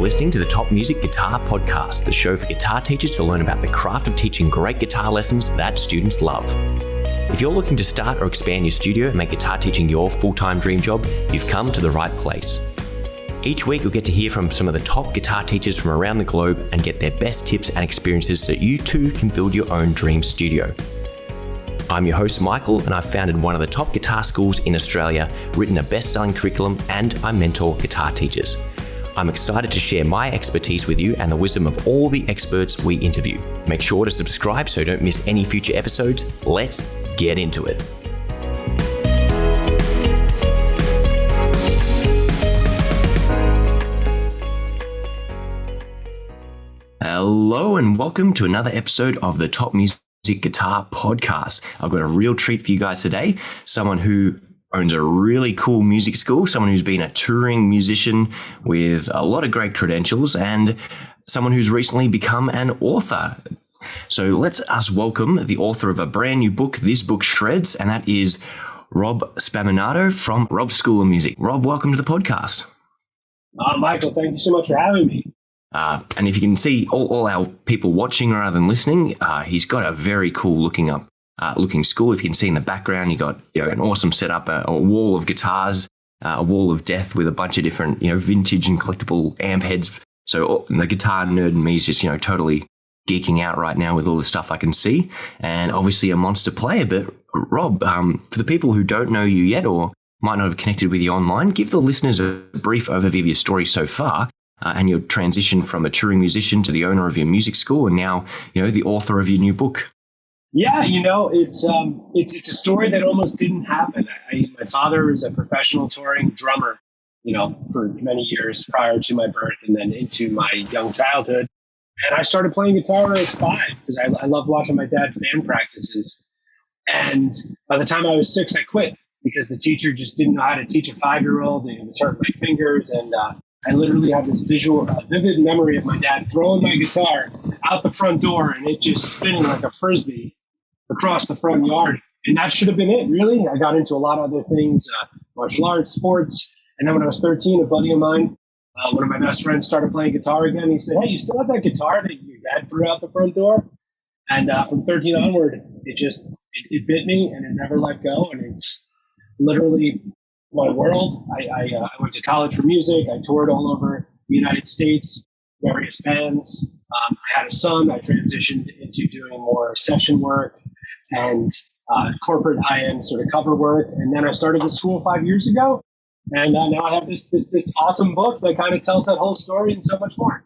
listening to the Top Music Guitar Podcast, the show for guitar teachers to learn about the craft of teaching great guitar lessons that students love. If you're looking to start or expand your studio and make guitar teaching your full-time dream job, you've come to the right place. Each week, you'll get to hear from some of the top guitar teachers from around the globe and get their best tips and experiences so you too can build your own dream studio. I'm your host, Michael, and I've founded one of the top guitar schools in Australia, written a best-selling curriculum, and I mentor guitar teachers. I'm excited to share my expertise with you and the wisdom of all the experts we interview. Make sure to subscribe so you don't miss any future episodes. Let's get into it. Hello and welcome to another episode of the Top Music Guitar Podcast. I've got a real treat for you guys today. Someone who owns a really cool music school, someone who's been a touring musician with a lot of great credentials, and someone who's recently become an author. So let's us welcome the author of a brand new book, This Book Shreds, and that is Rob Spampinato from Rob School of Music. Rob, welcome to the podcast. Michael, thank you so much for having me. And if you can see all our people watching rather than listening, he's got a very cool looking school. If you can see in the background, you got an awesome setup, a wall of guitars, a wall of death with a bunch of different vintage and collectible amp heads. So the guitar nerd in me is just totally geeking out right now with all the stuff I can see, and obviously a monster player. But Rob, for the people who don't know you yet or might not have connected with you online, give the listeners a brief overview of your story so far. And your transition from a touring musician to the owner of your music school, and now, the author of your new book. Yeah, it's a story that almost didn't happen. My father was a professional touring drummer, for many years prior to my birth and then into my young childhood. And I started playing guitar when I was 5 because I loved watching my dad's band practices. And by the time I was 6, I quit because the teacher just didn't know how to teach a 5-year-old. It was hurting my fingers, and I literally have this vivid memory of my dad throwing my guitar out the front door and it just spinning like a Frisbee across the front yard. And that should have been it, really. I got into a lot of other things, martial arts, sports. And then when I was 13, a buddy of mine, one of my best friends, started playing guitar again. He said, "Hey, you still have that guitar that your dad threw out the front door?" And from 13 onward, it bit me and it never let go. And it's literally my world. I went to college for music. I toured all over the United States, various bands. I had a son. I transitioned into doing more session work and corporate high-end sort of cover work. And then I started the school 5 years ago. And now I have this awesome book that kind of tells that whole story and so much more.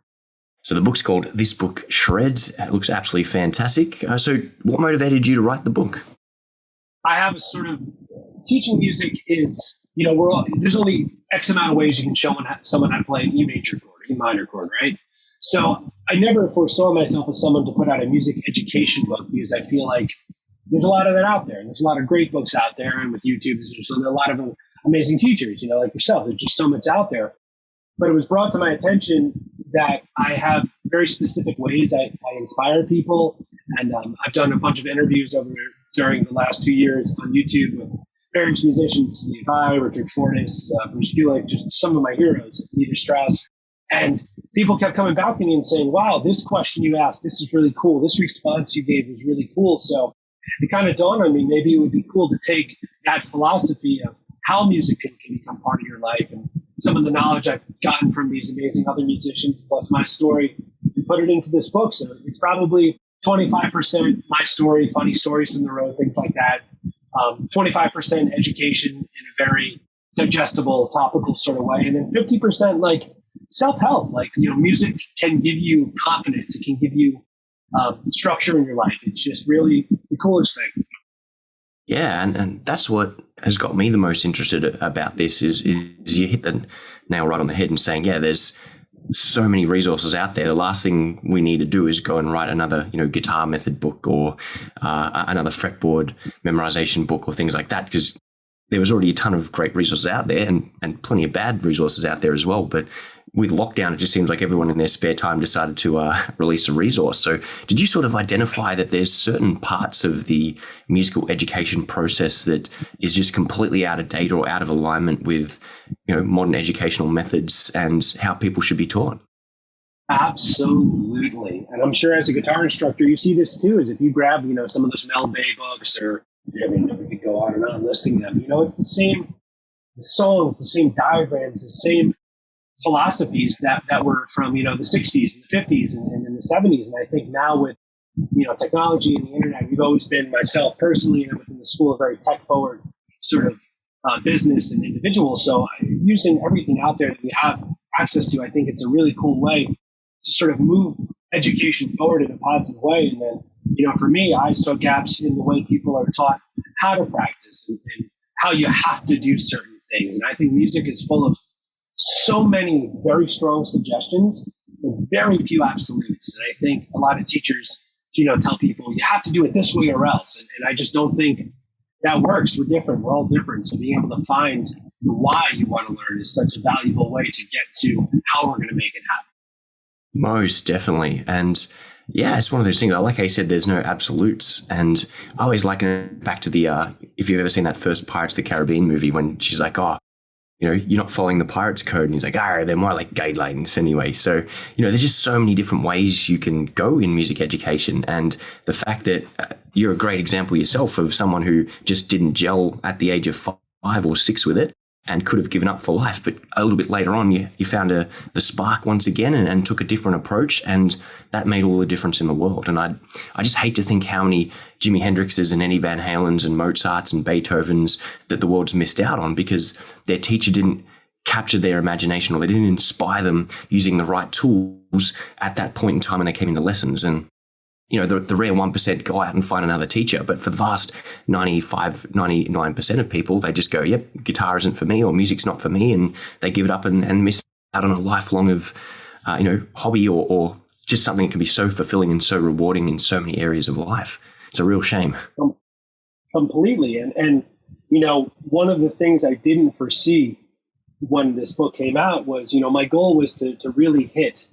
So the book's called This Book Shreds. It looks absolutely fantastic. So what motivated you to write the book? I have a sort of teaching music is, there's only X amount of ways you can show someone how to play an E major chord, E minor chord, right? So I never foresaw myself as someone to put out a music education book because I feel like there's a lot of that out there. And there's a lot of great books out there. And with YouTube, there's a lot of amazing teachers, like yourself. There's just so much out there. But it was brought to my attention that I have very specific ways I inspire people. And I've done a bunch of interviews during the last 2 years on YouTube with various musicians, Steve Vai, Richard Fortas, Bruce Kulick, just some of my heroes, Peter Strauss. And people kept coming back to me and saying, "Wow, this question you asked, this is really cool. This response you gave was really cool." So it kind of dawned on me, maybe it would be cool to take that philosophy of how music can become part of your life and some of the knowledge I've gotten from these amazing other musicians, plus my story, and put it into this book. So it's probably 25% my story, funny stories from the road, things like that. 25% education in a very digestible, topical sort of way. And then 50% like self-help. Like, music can give you confidence. It can give you structure in your life. It's just really the coolest thing. Yeah, and that's what has got me the most interested about this is you hit the nail right on the head in saying, there's so many resources out there. The last thing we need to do is go and write another, guitar method book or another fretboard memorization book or things like that, because there was already a ton of great resources out there and plenty of bad resources out there as well. But with lockdown, it just seems like everyone in their spare time decided to release a resource. So did you sort of identify that there's certain parts of the musical education process that is just completely out of date or out of alignment with, modern educational methods and how people should be taught? Absolutely. And I'm sure as a guitar instructor, you see this too, is if you grab, some of those Mel Bay books or, we could go on and on listing them, it's the same songs, the same diagrams, the same philosophies that were from, the 60s and the 50s and in the 70s. And I think now with, technology and the internet, we've always been, myself personally and within the school, a very tech forward sort of business and individual. So using everything out there that we have access to, I think it's a really cool way to sort of move education forward in a positive way. And then, for me, I saw gaps in the way people are taught how to practice and how you have to do certain things. And I think music is full of so many very strong suggestions with very few absolutes. And I think a lot of teachers, tell people you have to do it this way or else. And I just don't think that works. We're different. We're all different. So being able to find the why you want to learn is such a valuable way to get to how we're going to make it happen. Most definitely. And yeah, it's one of those things. Like I said, there's no absolutes. And I always liken it back to the, if you've ever seen that first Pirates of the Caribbean movie when she's like, oh, you're not following the pirate's code. And he's like, they're more like guidelines anyway. So, there's just so many different ways you can go in music education. And the fact that you're a great example yourself of someone who just didn't gel at the age of 5 or 6 with it and could have given up for life. But a little bit later on, you found the spark once again and took a different approach. And that made all the difference in the world. And I just hate to think how many Jimi Hendrixes and Eddie Van Halens and Mozarts and Beethovens that the world's missed out on because their teacher didn't capture their imagination or they didn't inspire them using the right tools at that point in time when they came into lessons. And the rare 1% go out and find another teacher. But for the vast 99% of people, they just go, yep, guitar isn't for me or music's not for me. And they give it up and miss out on a lifelong of, hobby or just something that can be so fulfilling and so rewarding in so many areas of life. It's a real shame. Completely. And one of the things I didn't foresee when this book came out was, my goal was to really hit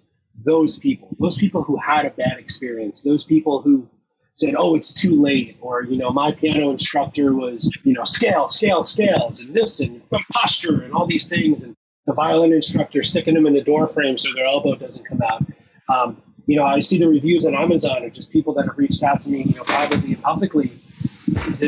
those people who had a bad experience, those people who said, oh, it's too late, or, my piano instructor was, scales and this and posture and all these things, and the violin instructor sticking them in the door frame so their elbow doesn't come out. I see the reviews on Amazon of just people that have reached out to me, privately and publicly.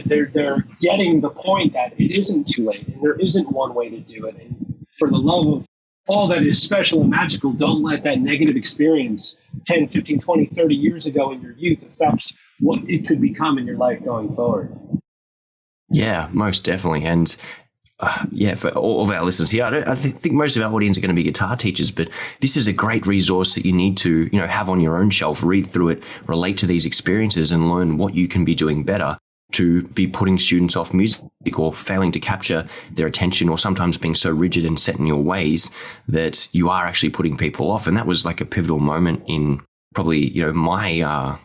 They're getting the point that it isn't too late and there isn't one way to do it. And for the love of all that is special and magical, don't let that negative experience 10, 15, 20, 30 years ago in your youth affect what it could become in your life going forward. Yeah, most definitely. And for all of our listeners here, I think most of our audience are going to be guitar teachers, but this is a great resource that you need to, have on your own shelf, read through it, relate to these experiences and learn what you can be doing better to be putting students off music or failing to capture their attention or sometimes being so rigid and set in your ways that you are actually putting people off. And that was like a pivotal moment in probably, my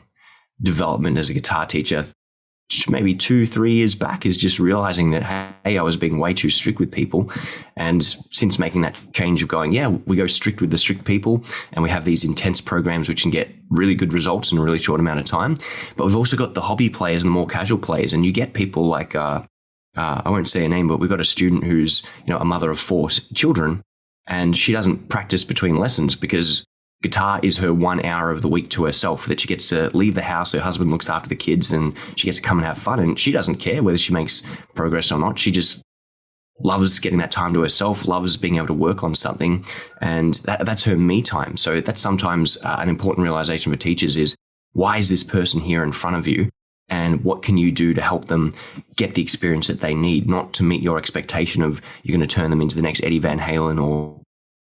development as a guitar teacher. Maybe 2-3 years back is just realizing that, hey, I was being way too strict with people. And since making that change of going, we go strict with the strict people and we have these intense programs which can get really good results in a really short amount of time. But we've also got the hobby players and the more casual players. And you get people like, I won't say a name, but we've got a student who's, a mother of 4 children and she doesn't practice between lessons because guitar is her 1 hour of the week to herself, that she gets to leave the house, her husband looks after the kids, and she gets to come and have fun. And she doesn't care whether she makes progress or not. She just loves getting that time to herself, loves being able to work on something. And that's her me time. So that's sometimes an important realization for teachers is, why is this person here in front of you? And what can you do to help them get the experience that they need, not to meet your expectation of you're going to turn them into the next Eddie Van Halen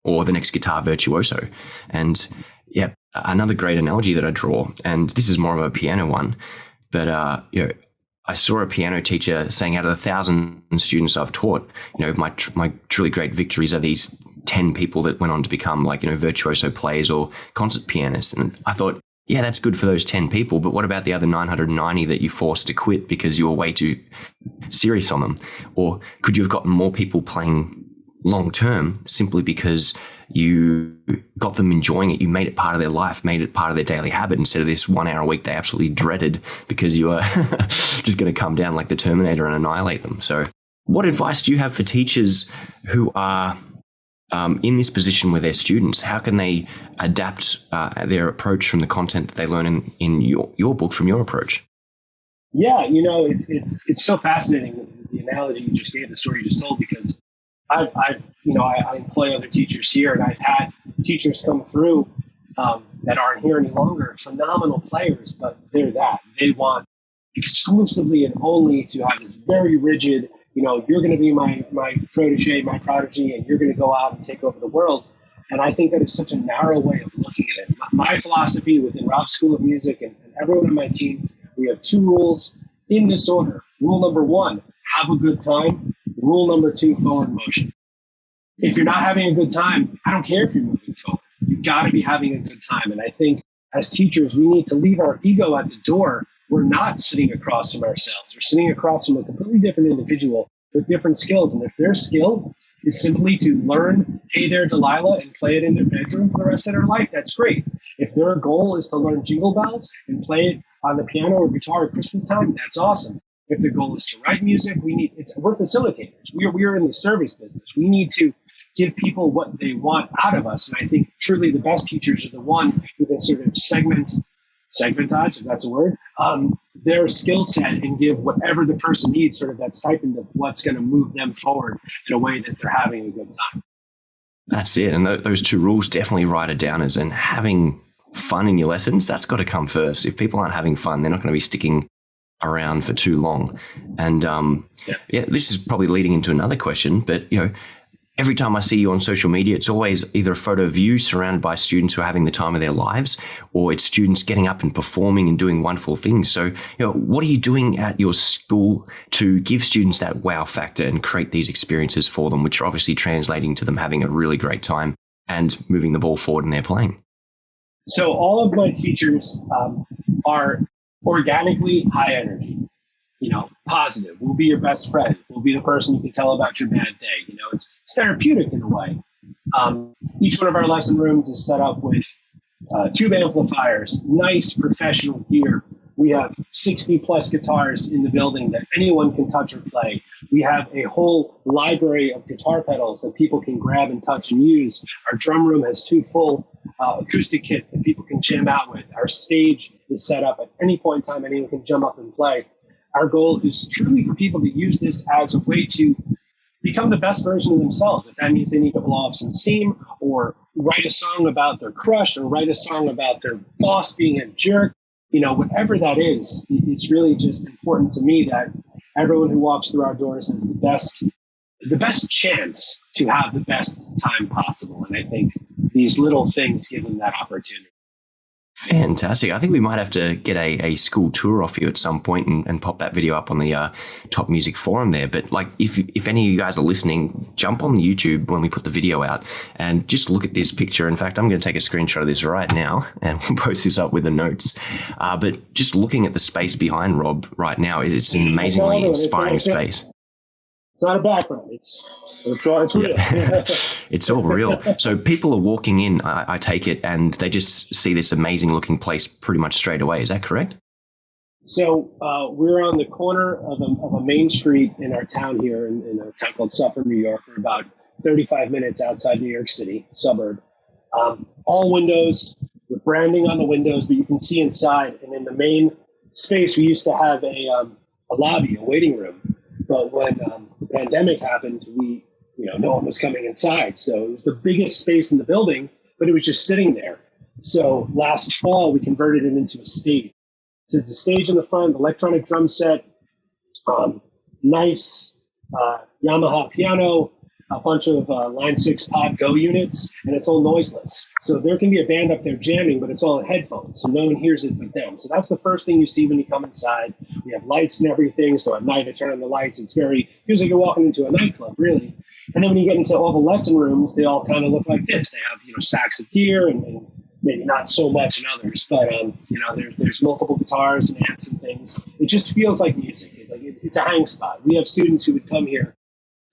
or the next guitar virtuoso. And another great analogy that I draw, and this is more of a piano one, but I saw a piano teacher saying, out of 1,000 students I've taught, my truly great victories are these 10 people that went on to become virtuoso players or concert pianists. And I thought, that's good for those 10 people, but what about the other 990 that you forced to quit because you were way too serious on them? Or could you have gotten more people playing long term simply because you got them enjoying it? You made it part of their life, made it part of their daily habit instead of this 1 hour a week they absolutely dreaded because you were just going to come down like the Terminator and annihilate them. So what advice do you have for teachers who are in this position with their students, how can they adapt their approach from the content that they learn in your book from your approach? Yeah, it's so fascinating, the analogy you just gave, the story you just told, because I employ other teachers here, and I've had teachers come through that aren't here any longer, phenomenal players, but they want exclusively and only to have this very rigid, you're going to be my protege, my prodigy, and you're going to go out and take over the world. And I think that is such a narrow way of looking at it. My philosophy within Rob's School of Music and everyone on my team, we have 2 rules in this order. Rule number 1, have a good time. Rule number 2, forward motion. If you're not having a good time, I don't care if you're moving forward. You've got to be having a good time. And I think as teachers, we need to leave our ego at the door. We're not sitting across from ourselves. We're sitting across from a completely different individual with different skills. And if their skill is simply to learn Hey There, Delilah, and play it in their bedroom for the rest of their life, that's great. If their goal is to learn Jingle Bells and play it on the piano or guitar at Christmas time, that's awesome. If the goal is to write music, we're facilitators. We're in the service business. We need to give people what they want out of us. And I think truly the best teachers are the one who can sort of segmentize, if that's a word, their skill set and give whatever the person needs, sort of that stipend of what's going to move them forward in a way that they're having a good time. That's it. And those 2 rules, definitely write it down as, and having fun in your lessons, that's got to come first. If people aren't having fun, they're not going to be sticking around for too long. And this is probably leading into another question, but every time I see you on social media, it's always either a photo of you surrounded by students who are having the time of their lives, or it's students getting up and performing and doing wonderful things. So, what are you doing at your school to give students that wow factor and create these experiences for them, which are obviously translating to them having a really great time and moving the ball forward in their playing? So all of my teachers are organically high energy. Positive. We'll be your best friend. We'll be the person you can tell about your bad day. It's therapeutic in a way. Each one of our lesson rooms is set up with tube amplifiers, nice professional gear. We have 60 plus guitars in the building that anyone can touch or play. We have a whole library of guitar pedals that people can grab and touch and use. Our drum room has 2 full acoustic kits that people can jam out with. Our stage is set up at any point in time. Anyone can jump up and play. Our goal is truly for people to use this as a way to become the best version of themselves. If that means they need to blow off some steam or write a song about their crush or write a song about their boss being a jerk, whatever that is, it's really just important to me that everyone who walks through our doors has the best chance to have the best time possible. And I think these little things give them that opportunity. Fantastic. I think we might have to get a school tour off you at some point and pop that video up on the Top Music Forum there. But if any of you guys are listening, jump on the YouTube when we put the video out and just look at this picture. In fact, I'm going to take a screenshot of this right now and we'll post this up with the notes. But just looking at the space behind Rob right now, it's an amazingly inspiring space. It's not a background. It's real. Yeah. It's all real. So people are walking in, I take it, and they just see this amazing looking place pretty much straight away. Is that correct? So we're on the corner of a main street in our town here in a town called Suffolk, New York. We're about 35 minutes outside New York City, suburb. All windows with branding on the windows, but you can see inside. And in the main space, we used to have a lobby, a waiting room. But when the pandemic happened, no one was coming inside. So it was the biggest space in the building, but it was just sitting there. So last fall, we converted it into a stage. So it's a stage in the front, electronic drum set, nice Yamaha piano, a bunch of Line 6 Pod Go units, and it's all noiseless. So there can be a band up there jamming, but it's all in headphones, so no one hears it but them. So that's the first thing you see when you come inside. We have lights and everything, so at night I turn on the lights. It feels like you're walking into a nightclub, really. And then when you get into all the lesson rooms, they all kind of look like this. They have, stacks of gear and maybe not so much in others, but there's multiple guitars and amps and things. It just feels like music. It's a hang spot. We have students who would come here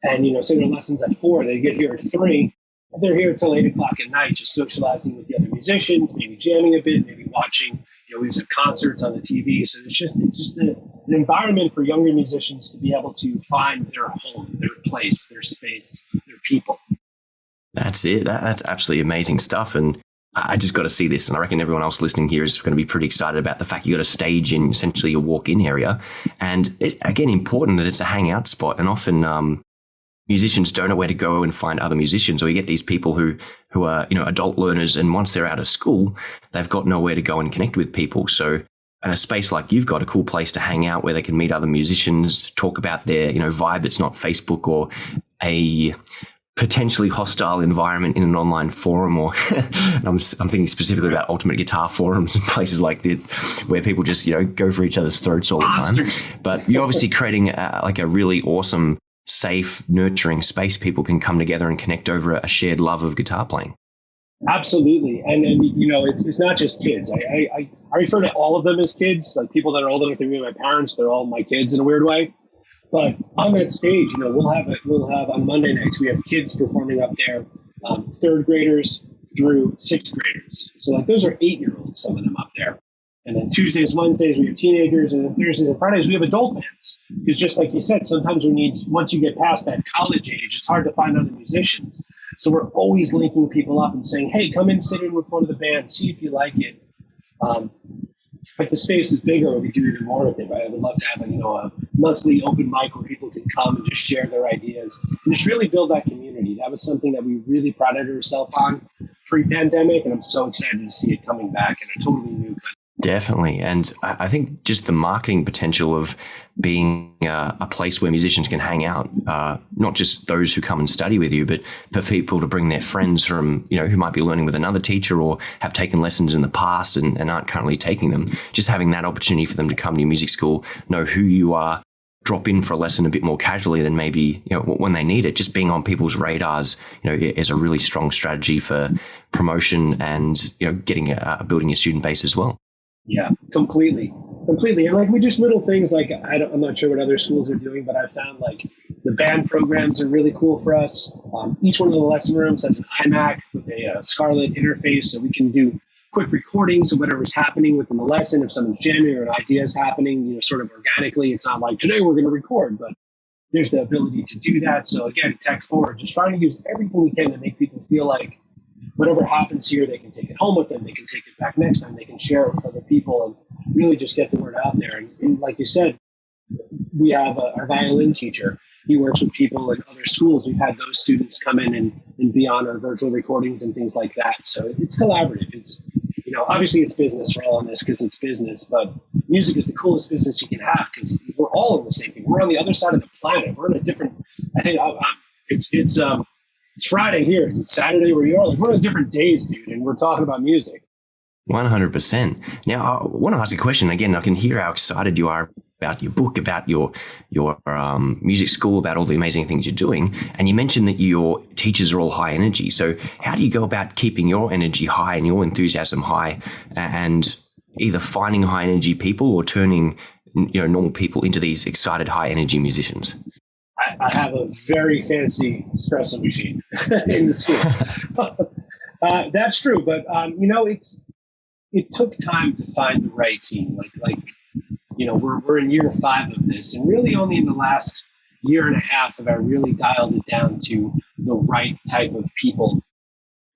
and, say their lessons at 4, they get here at 3, and they're here until 8 o'clock at night, just socializing with the other musicians, maybe jamming a bit, maybe watching, we just have concerts on the TV. So it's just an environment for younger musicians to be able to find their home, their place, their space, their people. That's it. That's absolutely amazing stuff. And I just got to see this. And I reckon everyone else listening here is going to be pretty excited about the fact you got a stage in essentially a walk-in area. And it, again, important that it's a hangout spot. And often musicians don't know where to go and find other musicians, or you get these people who are, adult learners. And once they're out of school, they've got nowhere to go and connect with people. So in a space like you've got, a cool place to hang out where they can meet other musicians, talk about their, vibe that's not Facebook or a potentially hostile environment in an online forum, or I'm thinking specifically about Ultimate Guitar forums and places like this where people just, go for each other's throats all the time. But you're obviously creating a really awesome, safe, nurturing space people can come together and connect over a shared love of guitar playing. Absolutely. And it's not just kids. I refer to all of them as kids, like people that are old enough to be my parents. They're all my kids in a weird way. But on that stage, we'll have on Monday nights, we have kids performing up there, third graders through sixth graders. So like those are 8-year-olds, some of them up there. And then Tuesdays, Wednesdays, we have teenagers, and then Thursdays and Fridays, we have adult bands. Because just like you said, sometimes once you get past that college age, it's hard to find other musicians. So we're always linking people up and saying, hey, come and sit in with one of the bands, see if you like it. If the space is bigger, we do even more with it. Right? I would love to have a monthly open mic where people can come and just share their ideas and just really build that community. That was something that we really prided ourselves on pre-pandemic, and I'm so excited to see it coming back in a totally new kind. Definitely. And I think just the marketing potential of being a place where musicians can hang out, not just those who come and study with you, but for people to bring their friends from, who might be learning with another teacher or have taken lessons in the past and aren't currently taking them, just having that opportunity for them to come to your music school, know who you are, drop in for a lesson a bit more casually than maybe, when they need it. Just being on people's radars, is a really strong strategy for promotion and, getting building your student base as well. Yeah, completely. And like we just little things like I'm not sure what other schools are doing, but I found like the band programs are really cool for us. Each one of the lesson rooms has an iMac with a Scarlett interface, so we can do quick recordings of whatever's happening within the lesson. If someone's jamming or an idea is happening, sort of organically, it's not like today we're going to record, but there's the ability to do that. So again, tech forward, just trying to use everything we can to make people feel like whatever happens here, they can take it home with them. They can take it back next time. They can share it with other people and really just get the word out there. And like you said, we have our violin teacher. He works with people in other schools. We've had those students come in and be on our virtual recordings and things like that. So it's collaborative. It's, obviously it's business. We're all in this because it's business, but music is the coolest business you can have because we're all in the same thing. We're on the other side of the planet. We're in a different, I think it's Friday here. It's Saturday where you are. Like we're on different days, dude, and we're talking about music. 100%. Now, I want to ask a question. Again, I can hear how excited you are about your book, about your music school, about all the amazing things you're doing. And you mentioned that your teachers are all high energy. So how do you go about keeping your energy high and your enthusiasm high, and either finding high energy people or turning normal people into these excited high energy musicians? I have a very fancy espresso machine in the school. That's true, but it took time to find the right team. We're in year 5 of this, and really only in the last year and a half have I really dialed it down to the right type of people.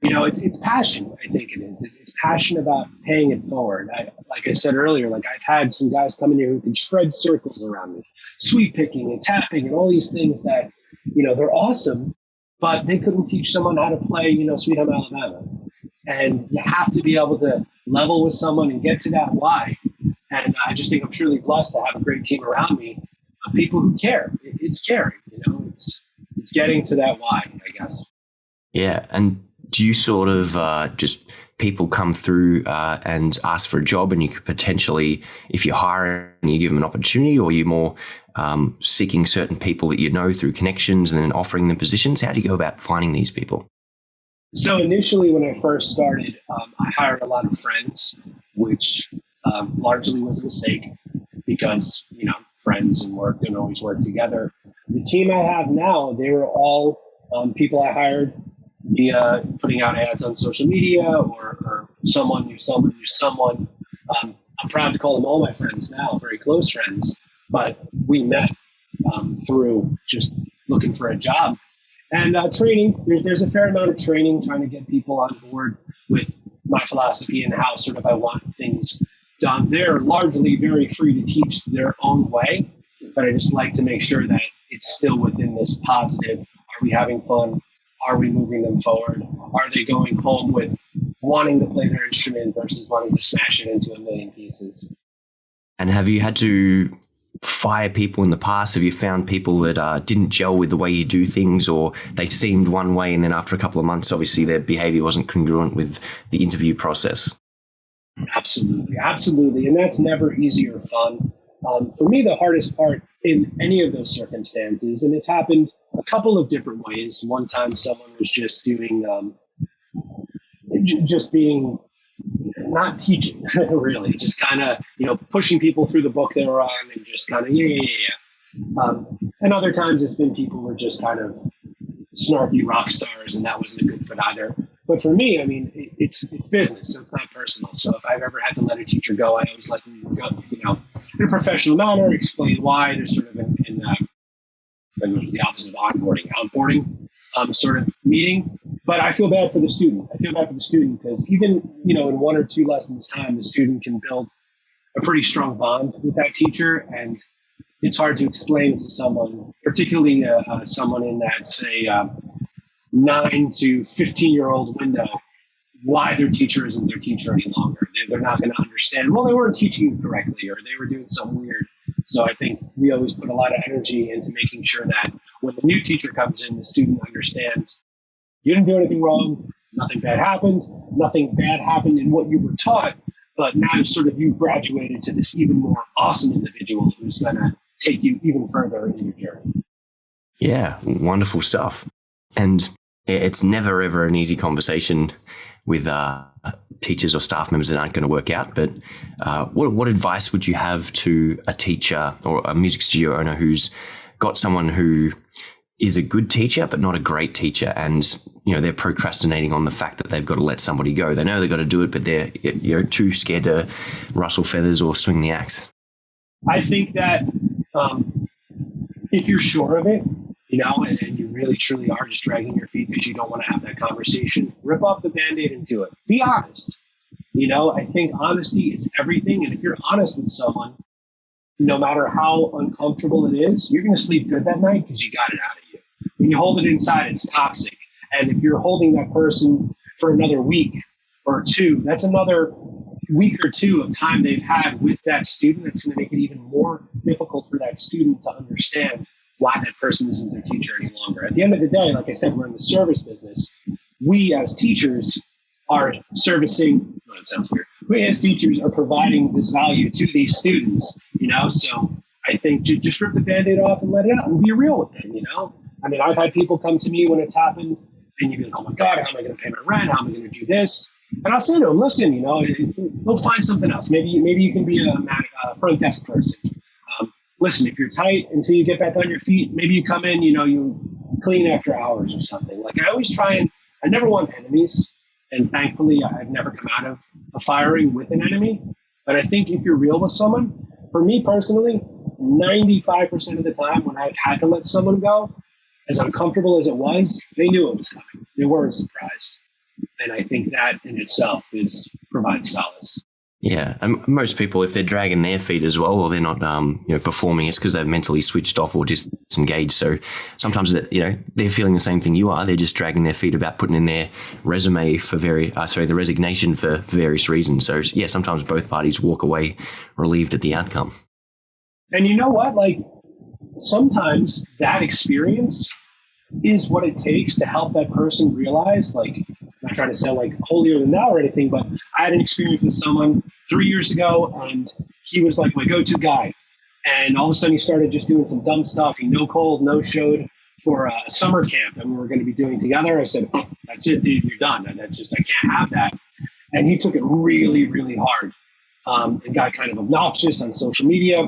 It's passion. I think it is. It's passion about paying it forward. Like I said earlier, I've had some guys come in here who can shred circles around me, sweep picking and tapping and all these things that, they're awesome, but they couldn't teach someone how to play, Sweet Home Alabama. And you have to be able to level with someone and get to that why. And I just think I'm truly blessed to have a great team around me of people who care. It's caring, it's getting to that why, I guess. Yeah. And do you sort of just people come through and ask for a job, and you could potentially, if you hire and you give them an opportunity, or you're more seeking certain people that through connections and then offering them positions? How do you go about finding these people? So initially when I first started, I hired a lot of friends, which largely was a mistake because, friends and work don't always work together. The team I have now, they were all people I hired via putting out ads on social media or someone knew someone knew someone. I'm proud to call them all my friends now, very close friends, but we met through just looking for a job. And training, there's a fair amount of training, trying to get people on board with my philosophy and how sort of I want things done. They're largely very free to teach their own way, but I just like to make sure that it's still within this positive. Are we having fun? Are we moving them forward? Are they going home with wanting to play their instrument versus wanting to smash it into a million pieces? And have you had to fire people in the past? Have you found people that didn't gel with the way you do things, or they seemed one way and then after a couple of months, obviously their behavior wasn't congruent with the interview process? Absolutely. Absolutely. And that's never easy or fun. For me, the hardest part in any of those circumstances, and it's happened a couple of different ways. One time someone was just doing, just being not teaching really, just kind of, pushing people through the book they were on and just kind of, and other times it's been people who are just kind of snarky rock stars, and that wasn't a good fit either. But for me, I mean, it's business, so it's not personal. So if I've ever had to let a teacher go, I always let them go, in a professional manner, explain why. There's sort of the opposite of onboarding, outboarding sort of meeting. But I feel bad for the student. I feel bad for the student because even, in 1 or 2 lessons time, the student can build a pretty strong bond with that teacher. And it's hard to explain to someone, particularly someone in that, say, 9 to 15-year-old window, why their teacher isn't their teacher any longer. They're not going to understand, well, they weren't teaching correctly or they were doing something weird. So I think we always put a lot of energy into making sure that when the new teacher comes in, the student understands you didn't do anything wrong, nothing bad happened in what you were taught, but now sort of you've graduated to this even more awesome individual who's going to take you even further in your journey. Yeah, wonderful stuff. And it's never, ever an easy conversation with teachers or staff members that aren't going to work out. But what advice would you have to a teacher or a music studio owner who's got someone who is a good teacher but not a great teacher, and they're procrastinating on the fact that they've got to let somebody go? They know they've got to do it, but they're too scared to rustle feathers or swing the axe. I think that if you're sure of it, and you really truly are just dragging your feet because you don't want to have that conversation, rip off the Band-Aid and do it. Be honest. I think honesty is everything. And if you're honest with someone, no matter how uncomfortable it is, you're going to sleep good that night because you got it out of you. When you hold it inside, it's toxic. And if you're holding that person for another week or two, that's another week or two of time they've had with that student. That's going to make it even more difficult for that student to understand why that person isn't their teacher any longer. At the end of the day, like I said, we're in the service business. We as teachers are servicing, it sounds weird. We as teachers are providing this value to these students, so I think just rip the Band-Aid off and let it out and be real with them, I mean, I've had people come to me when it's happened and you'd be like, oh my God, how am I going to pay my rent? How am I going to do this? And I'll say to them, listen, go find something else. Maybe you can be a front desk person. Listen, if you're tight until you get back on your feet, maybe you come in, you clean after hours or something. Like I always I never want enemies. And thankfully, I've never come out of a firing with an enemy. But I think if you're real with someone, for me personally, 95% of the time when I've had to let someone go, as uncomfortable as it was, they knew it was coming. They weren't surprised. And I think that in itself provides solace. Yeah, and most people, if they're dragging their feet as well, or they're not, performing, it's because they've mentally switched off or disengaged. So sometimes, they're feeling the same thing you are. They're just dragging their feet about putting in their resume for the resignation for various reasons. So yeah, sometimes both parties walk away relieved at the outcome. And you know what? Like sometimes that experience is what it takes to help that person realize, like, I'm not trying to sound like holier than thou or anything, but I had an experience with someone 3 years ago and he was like my go-to guy. And all of a sudden he started just doing some dumb stuff. He no-showed for a summer camp that we were going to be doing together. I said, that's it, dude, you're done. And I can't have that. And he took it really, really hard and got kind of obnoxious on social media.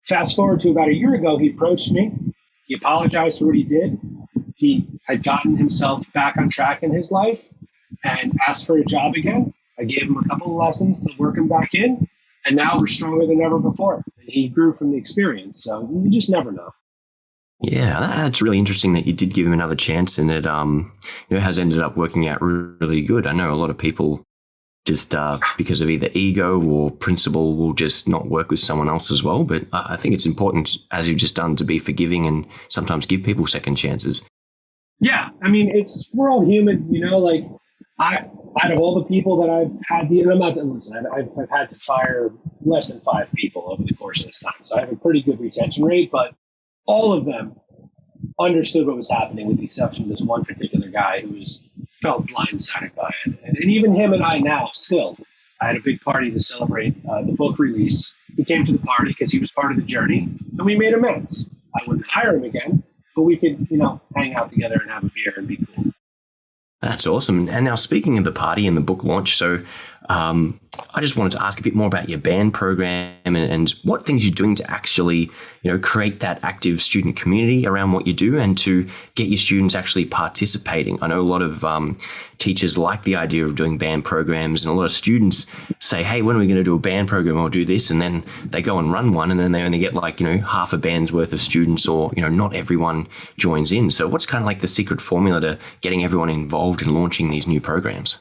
Fast forward to about a year ago, he approached me. He apologized for what he did. He had gotten himself back on track in his life and asked for a job again. I gave him a couple of lessons to work him back in, and now we're stronger than ever before. And he grew from the experience, so you just never know. Yeah, that's really interesting that you did give him another chance, and it has ended up working out really good. I know a lot of people just because of either ego or principle will just not work with someone else as well. But I think it's important, as you've just done, to be forgiving and sometimes give people second chances. Yeah, I mean, we're all human, Like I, out of all the people that I've had, and I'm not listen, I've had to fire less than 5 people over the course of this time, so I have a pretty good retention rate. But all of them understood what was happening, with the exception of this one particular guy who felt blindsided by it. And even him and I now still. I had a big party to celebrate the book release. He came to the party because he was part of the journey, and we made amends. I wouldn't hire him again, but we could, hang out together and have a beer and be cool. That's awesome. And now, speaking of the party and the book launch, so I just wanted to ask a bit more about your band program and what things you're doing to actually, create that active student community around what you do and to get your students actually participating. I know a lot of teachers like the idea of doing band programs, and a lot of students say, hey, when are we going to do a band program or do this? And then they go and run one, and then they only get half a band's worth of students, or, not everyone joins in. So what's kind of like the secret formula to getting everyone involved in launching these new programs?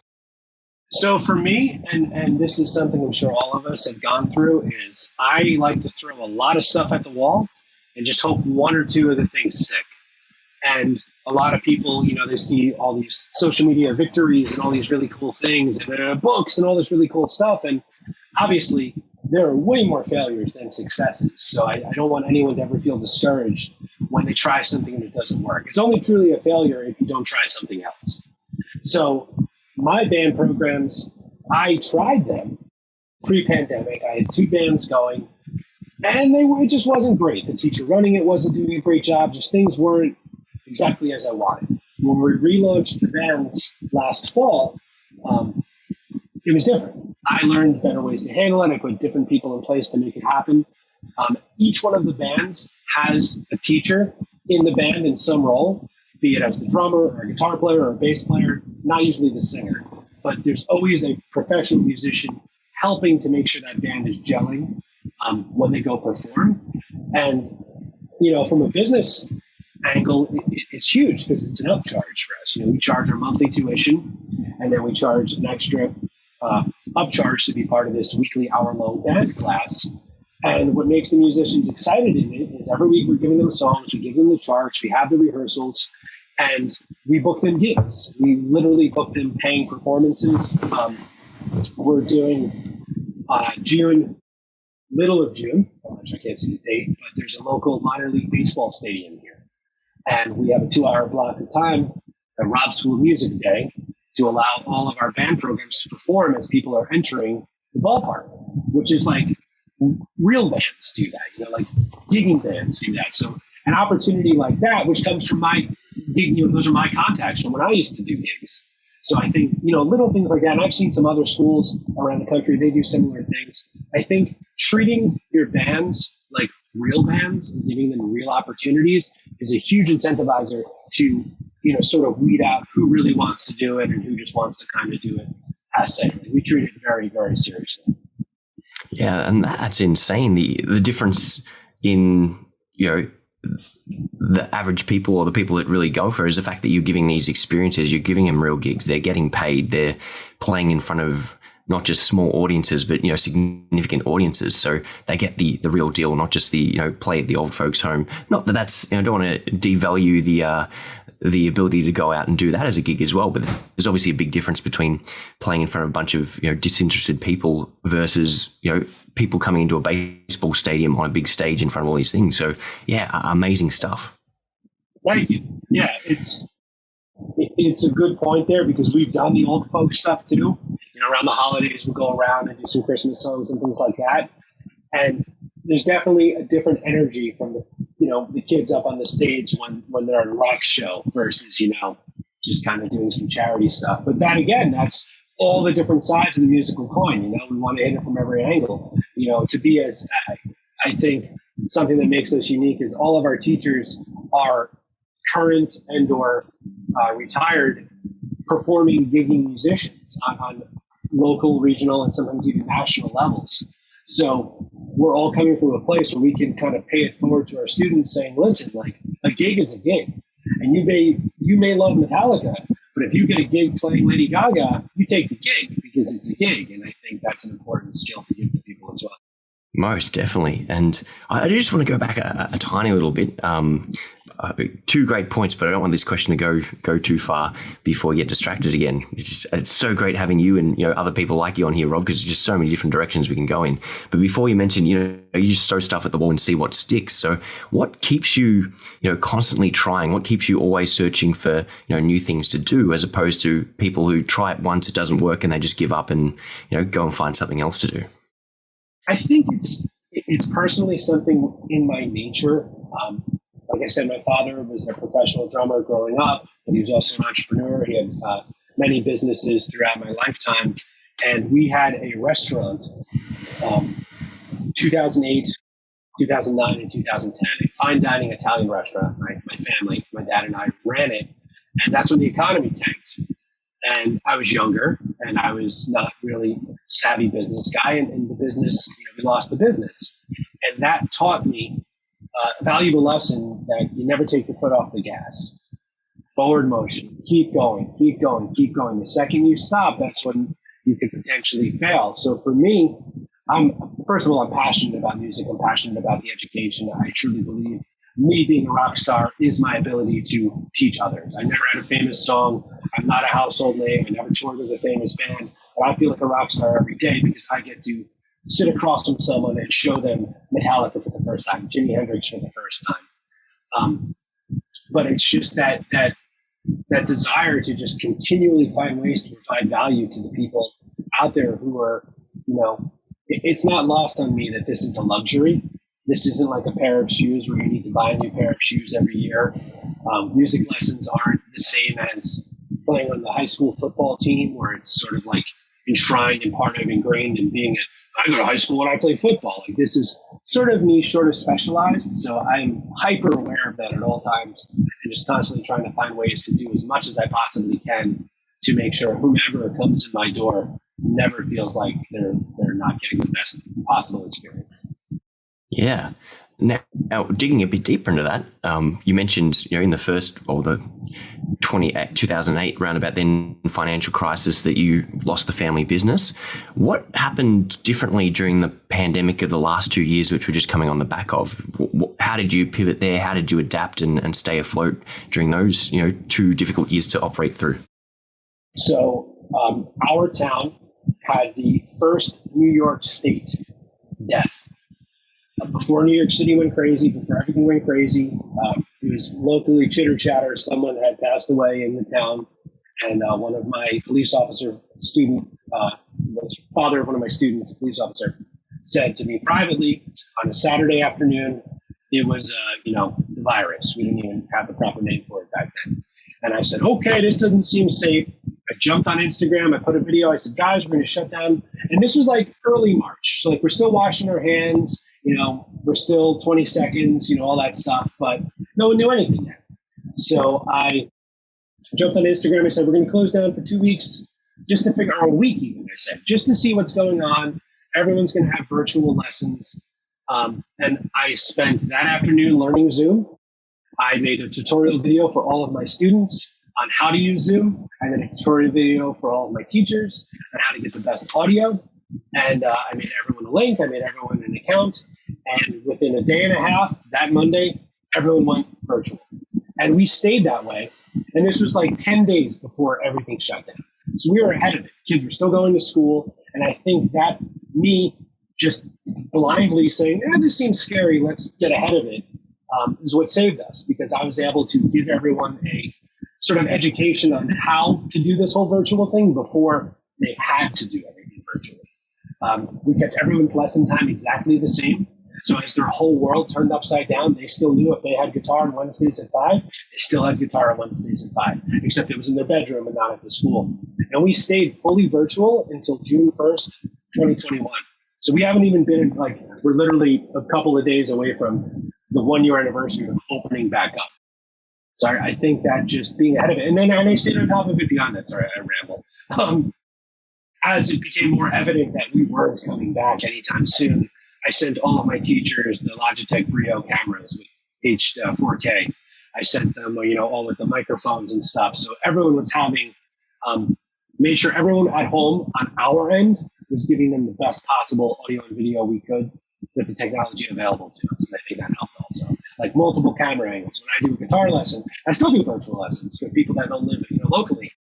So for me, and this is something I'm sure all of us have gone through, is I like to throw a lot of stuff at the wall and just hope one or two of the things stick. And a lot of people, they see all these social media victories and all these really cool things and books and all this really cool stuff. And obviously, there are way more failures than successes. So I don't want anyone to ever feel discouraged when they try something and it doesn't work. It's only truly a failure if you don't try something else. So my band programs, I tried them pre-pandemic. I had 2 bands going, and it just wasn't great. The teacher running it wasn't doing a great job. Just things weren't exactly as I wanted. When we relaunched the bands last fall, it was different. I learned better ways to handle it. I put different people in place to make it happen. Each one of the bands has a teacher in the band in some role, be it as the drummer or a guitar player or a bass player, not usually the singer. But there's always a professional musician helping to make sure that band is gelling when they go perform. And, from a business angle, it's huge because it's an upcharge for us. We charge our monthly tuition, and then we charge an extra upcharge to be part of this weekly hour-long band class. And what makes the musicians excited in it is every week we're giving them songs, we give them the charts, we have the rehearsals, and we book them gigs. We literally book them paying performances. We're doing June, middle of June, I can't see the date, but there's a local minor league baseball stadium here. And we have a 2-hour block of time at Rob School of Music Day to allow all of our band programs to perform as people are entering the ballpark, which is like real bands do that, like gigging bands do that. So an opportunity like that, which comes from my gig, those are my contacts from when I used to do gigs. So I think, little things like that. And I've seen some other schools around the country, they do similar things. I think treating your bands like real bands and giving them real opportunities is a huge incentivizer to, sort of weed out who really wants to do it and who just wants to kind of do it passe. We treat it very, very seriously. Yeah, and that's insane. The difference in, the average people or the people that really go for it is the fact that you're giving these experiences, you're giving them real gigs, they're getting paid, they're playing in front of not just small audiences, but, significant audiences. So they get the real deal, not just the, play at the old folks' home. Not that that's, I don't want to devalue the ability to go out and do that as a gig as well. But there's obviously a big difference between playing in front of a bunch of, disinterested people versus, people coming into a baseball stadium on a big stage in front of all these things. So yeah, amazing stuff. Thank you. Yeah, it's a good point there because we've done the old folk stuff too. Around the holidays, we go around and do some Christmas songs and things like that. And there's definitely a different energy from the kids up on the stage when they're on a rock show versus, just kind of doing some charity stuff. But that again, that's all the different sides of the musical coin. We want to hit it from every angle. To be as, I think something that makes us unique is all of our teachers are current and or retired performing, gigging musicians on local, regional, and sometimes even national levels. So we're all coming from a place where we can kind of pay it forward to our students saying, listen, a gig is a gig, and you may love Metallica, but if you get a gig playing Lady Gaga, you take the gig because it's a gig, and I think that's an important skill to give to people as well. Most definitely. And I just want to go back a tiny little bit. Two great points, but I don't want this question to go too far before we get distracted again. It's so great having you and other people like you on here, Rob, because there's just so many different directions we can go in. But before you mentioned, you just throw stuff at the wall and see what sticks. So what keeps you, constantly trying? What keeps you always searching for, new things to do, as opposed to people who try it once, it doesn't work, and they just give up and, go and find something else to do? I think it's personally something in my nature. Like I said, my father was a professional drummer growing up, but he was also an entrepreneur. He had many businesses throughout my lifetime. And we had a restaurant, 2008, 2009, and 2010, a fine dining Italian restaurant. My family, my dad and I ran it. And that's when the economy tanked. And I was younger, and I was not really a savvy business guy. And the business, we lost the business. And that taught me a valuable lesson that you never take your foot off the gas. Forward motion, keep going, keep going, keep going. The second you stop, that's when you could potentially fail. So for me, first of all, I'm passionate about music. I'm passionate about the education. I truly believe me being a rock star is my ability to teach others. I never had a famous song. I'm not a household name. I never toured with a famous band, but I feel like a rock star every day because I get to sit across from someone and show them Metallica for the first time, Jimi Hendrix for the first time. But it's just that desire to just continually find ways to provide value to the people out there who are, it's not lost on me that this is a luxury. This isn't like a pair of shoes where you need to buy a new pair of shoes every year. Music lessons aren't the same as playing on the high school football team, where it's sort of like enshrined and part of ingrained in being I go to high school and I play football. Like, this is sort of niche, sort of specialized. So I'm hyper aware of that at all times and just constantly trying to find ways to do as much as I possibly can to make sure whomever comes in my door never feels like they're not getting the best possible experience. Yeah. Now, digging a bit deeper into that, you mentioned, in the first, or the 2008 roundabout then financial crisis, that you lost the family business. What happened differently during the pandemic of the last 2 years, which we're just coming on the back of? How did you pivot there? How did you adapt and stay afloat during those, 2 difficult years to operate through? So our town had the first New York State death. Before New York City went crazy, before everything went crazy, it was locally chitter chatter. Someone had passed away in the town, and one of my police officer father of one of my students, a police officer, said to me privately on a Saturday afternoon, it was the virus. We didn't even have the proper name for it back then. And I said, okay, this doesn't seem safe. I jumped on Instagram. I put a video. I said, guys, we're going to shut down. And this was like early March. So like, we're still washing our hands. We're still 20 seconds, all that stuff. But no one knew anything yet. So I jumped on Instagram. I said, we're going to close down for 2 weeks just to figure, or a week even, I said, just to see what's going on. Everyone's going to have virtual lessons. And I spent that afternoon learning Zoom. I made a tutorial video for all of my students on how to use Zoom. I made a tutorial video for all of my teachers on how to get the best audio. And I made everyone a link. I made everyone an account. And within a day and a half, that Monday, everyone went virtual. And we stayed that way. And this was like 10 days before everything shut down. So we were ahead of it. Kids were still going to school. And I think that me just blindly saying, this seems scary, let's get ahead of it, is what saved us, because I was able to give everyone a sort of education on how to do this whole virtual thing before they had to do everything virtually. We kept everyone's lesson time exactly the same. So as their whole world turned upside down, they still knew if they had guitar on Wednesdays at 5, they still had guitar on Wednesdays at 5, except it was in their bedroom and not at the school. And we stayed fully virtual until June 1st, 2021. So we haven't even been, we're literally a couple of days away from the 1-year anniversary of opening back up. So I think that just being ahead of it, and I stayed on top of it beyond that. Sorry, I ramble. As it became more evident that we weren't coming back anytime soon, I sent all of my teachers the Logitech Brio cameras with 4K. I sent them, all with the microphones and stuff. So everyone was having, made sure everyone at home on our end was giving them the best possible audio and video we could with the technology available to us. And I think that helped also. Like multiple camera angles. When I do a guitar lesson, I still do virtual lessons for people that don't live, locally.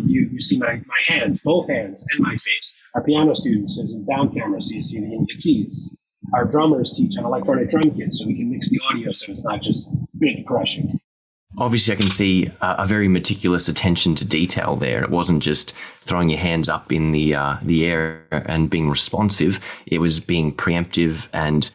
You see my hand, both hands, and my face. Our piano students use a down camera, so you see the keys. Our drummers teach on electronic drum kits, so we can mix the audio so it's not just bit crushing. Obviously, I can see a very meticulous attention to detail there. It wasn't just throwing your hands up in the air and being responsive. It was being preemptive and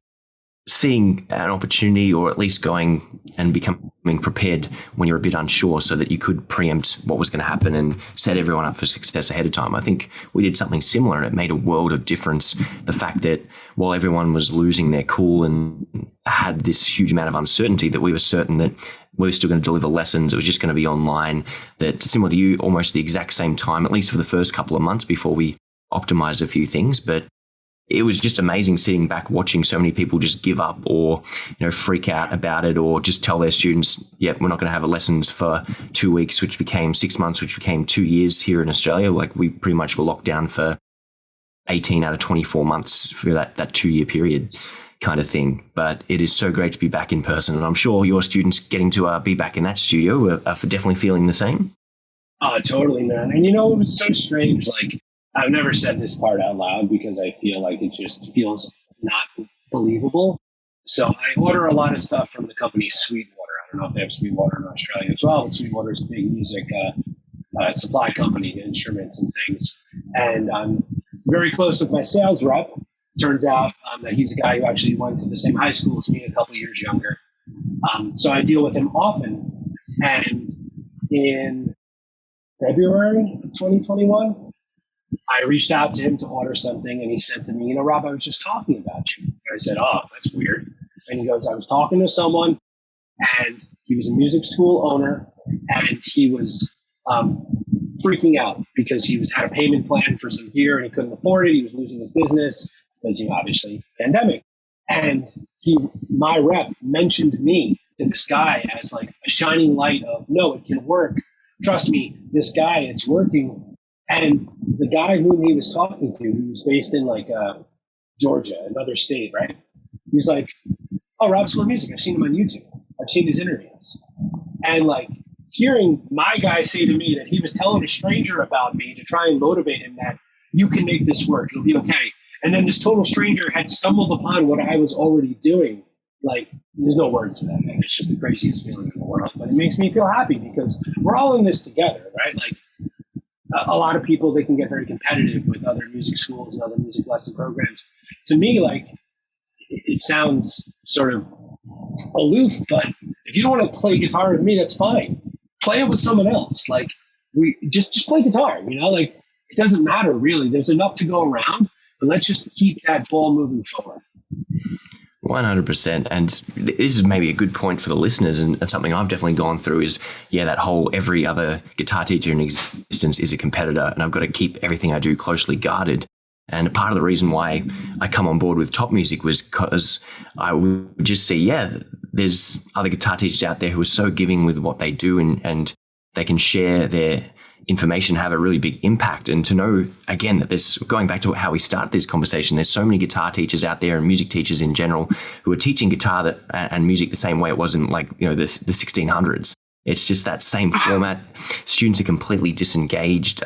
seeing an opportunity, or at least going and becoming prepared when you're a bit unsure, so that you could preempt what was going to happen and set everyone up for success ahead of time. I think we did something similar, and it made a world of difference. The fact that while everyone was losing their cool and had this huge amount of uncertainty, that we were certain that we were still going to deliver lessons. It was just going to be online, that similar to you, almost the exact same time, at least for the first couple of months before we optimized a few things. But it was just amazing sitting back watching so many people just give up, or freak out about it, or just tell their students, yeah, we're not going to have lessons for 2 weeks, which became 6 months, which became 2 years here in Australia. Like, we pretty much were locked down for 18 out of 24 months for that 2 year period kind of thing. But it is so great to be back in person, and I'm sure your students getting to be back in that studio are definitely feeling the same. Oh, totally, man. And it was so strange. Like, I've never said this part out loud because I feel like it just feels not believable. So I order a lot of stuff from the company Sweetwater. I don't know if they have Sweetwater in Australia as well, but Sweetwater is a big music supply company, instruments and things. And I'm very close with my sales rep. Turns out that he's a guy who actually went to the same high school as me, a couple years younger. So I deal with him often. And in February of 2021, I reached out to him to order something, and he said to me, Rob, I was just talking about you. And I said, oh, that's weird. And he goes, I was talking to someone, and he was a music school owner, and he was freaking out because he had a payment plan for some gear, and he couldn't afford it. He was losing his business because, obviously, pandemic. And my rep mentioned me to this guy as like a shining light of, no, it can work. Trust me, this guy, it's working. And the guy whom he was talking to, who was based in like Georgia, another state, right? He's like, oh, Rob School of Music. I've seen him on YouTube. I've seen his interviews. And like hearing my guy say to me that he was telling a stranger about me to try and motivate him that you can make this work. It'll be okay. And then this total stranger had stumbled upon what I was already doing. Like, there's no words for that, man. It's just the craziest feeling in the world. But it makes me feel happy because we're all in this together, right? Like, a lot of people, they can get very competitive with other music schools and other music lesson programs. To me, like, it sounds sort of aloof, but if you don't want to play guitar with me, that's fine. Play it with someone else. Like, we just play guitar, like, it doesn't matter really. There's enough to go around, but let's just keep that ball moving forward. 100%. And this is maybe a good point for the listeners, and something I've definitely gone through is, that whole every other guitar teacher in existence is a competitor, and I've got to keep everything I do closely guarded. And part of the reason why I come on board with Top Music was because I would just see, there's other guitar teachers out there who are so giving with what they do, and they can share their information, have a really big impact. And to know, again, that there's, going back to how we started this conversation, there's so many guitar teachers out there and music teachers in general who are teaching guitar and music the same way it was in the 1600s. It's just that same format. Students are completely disengaged.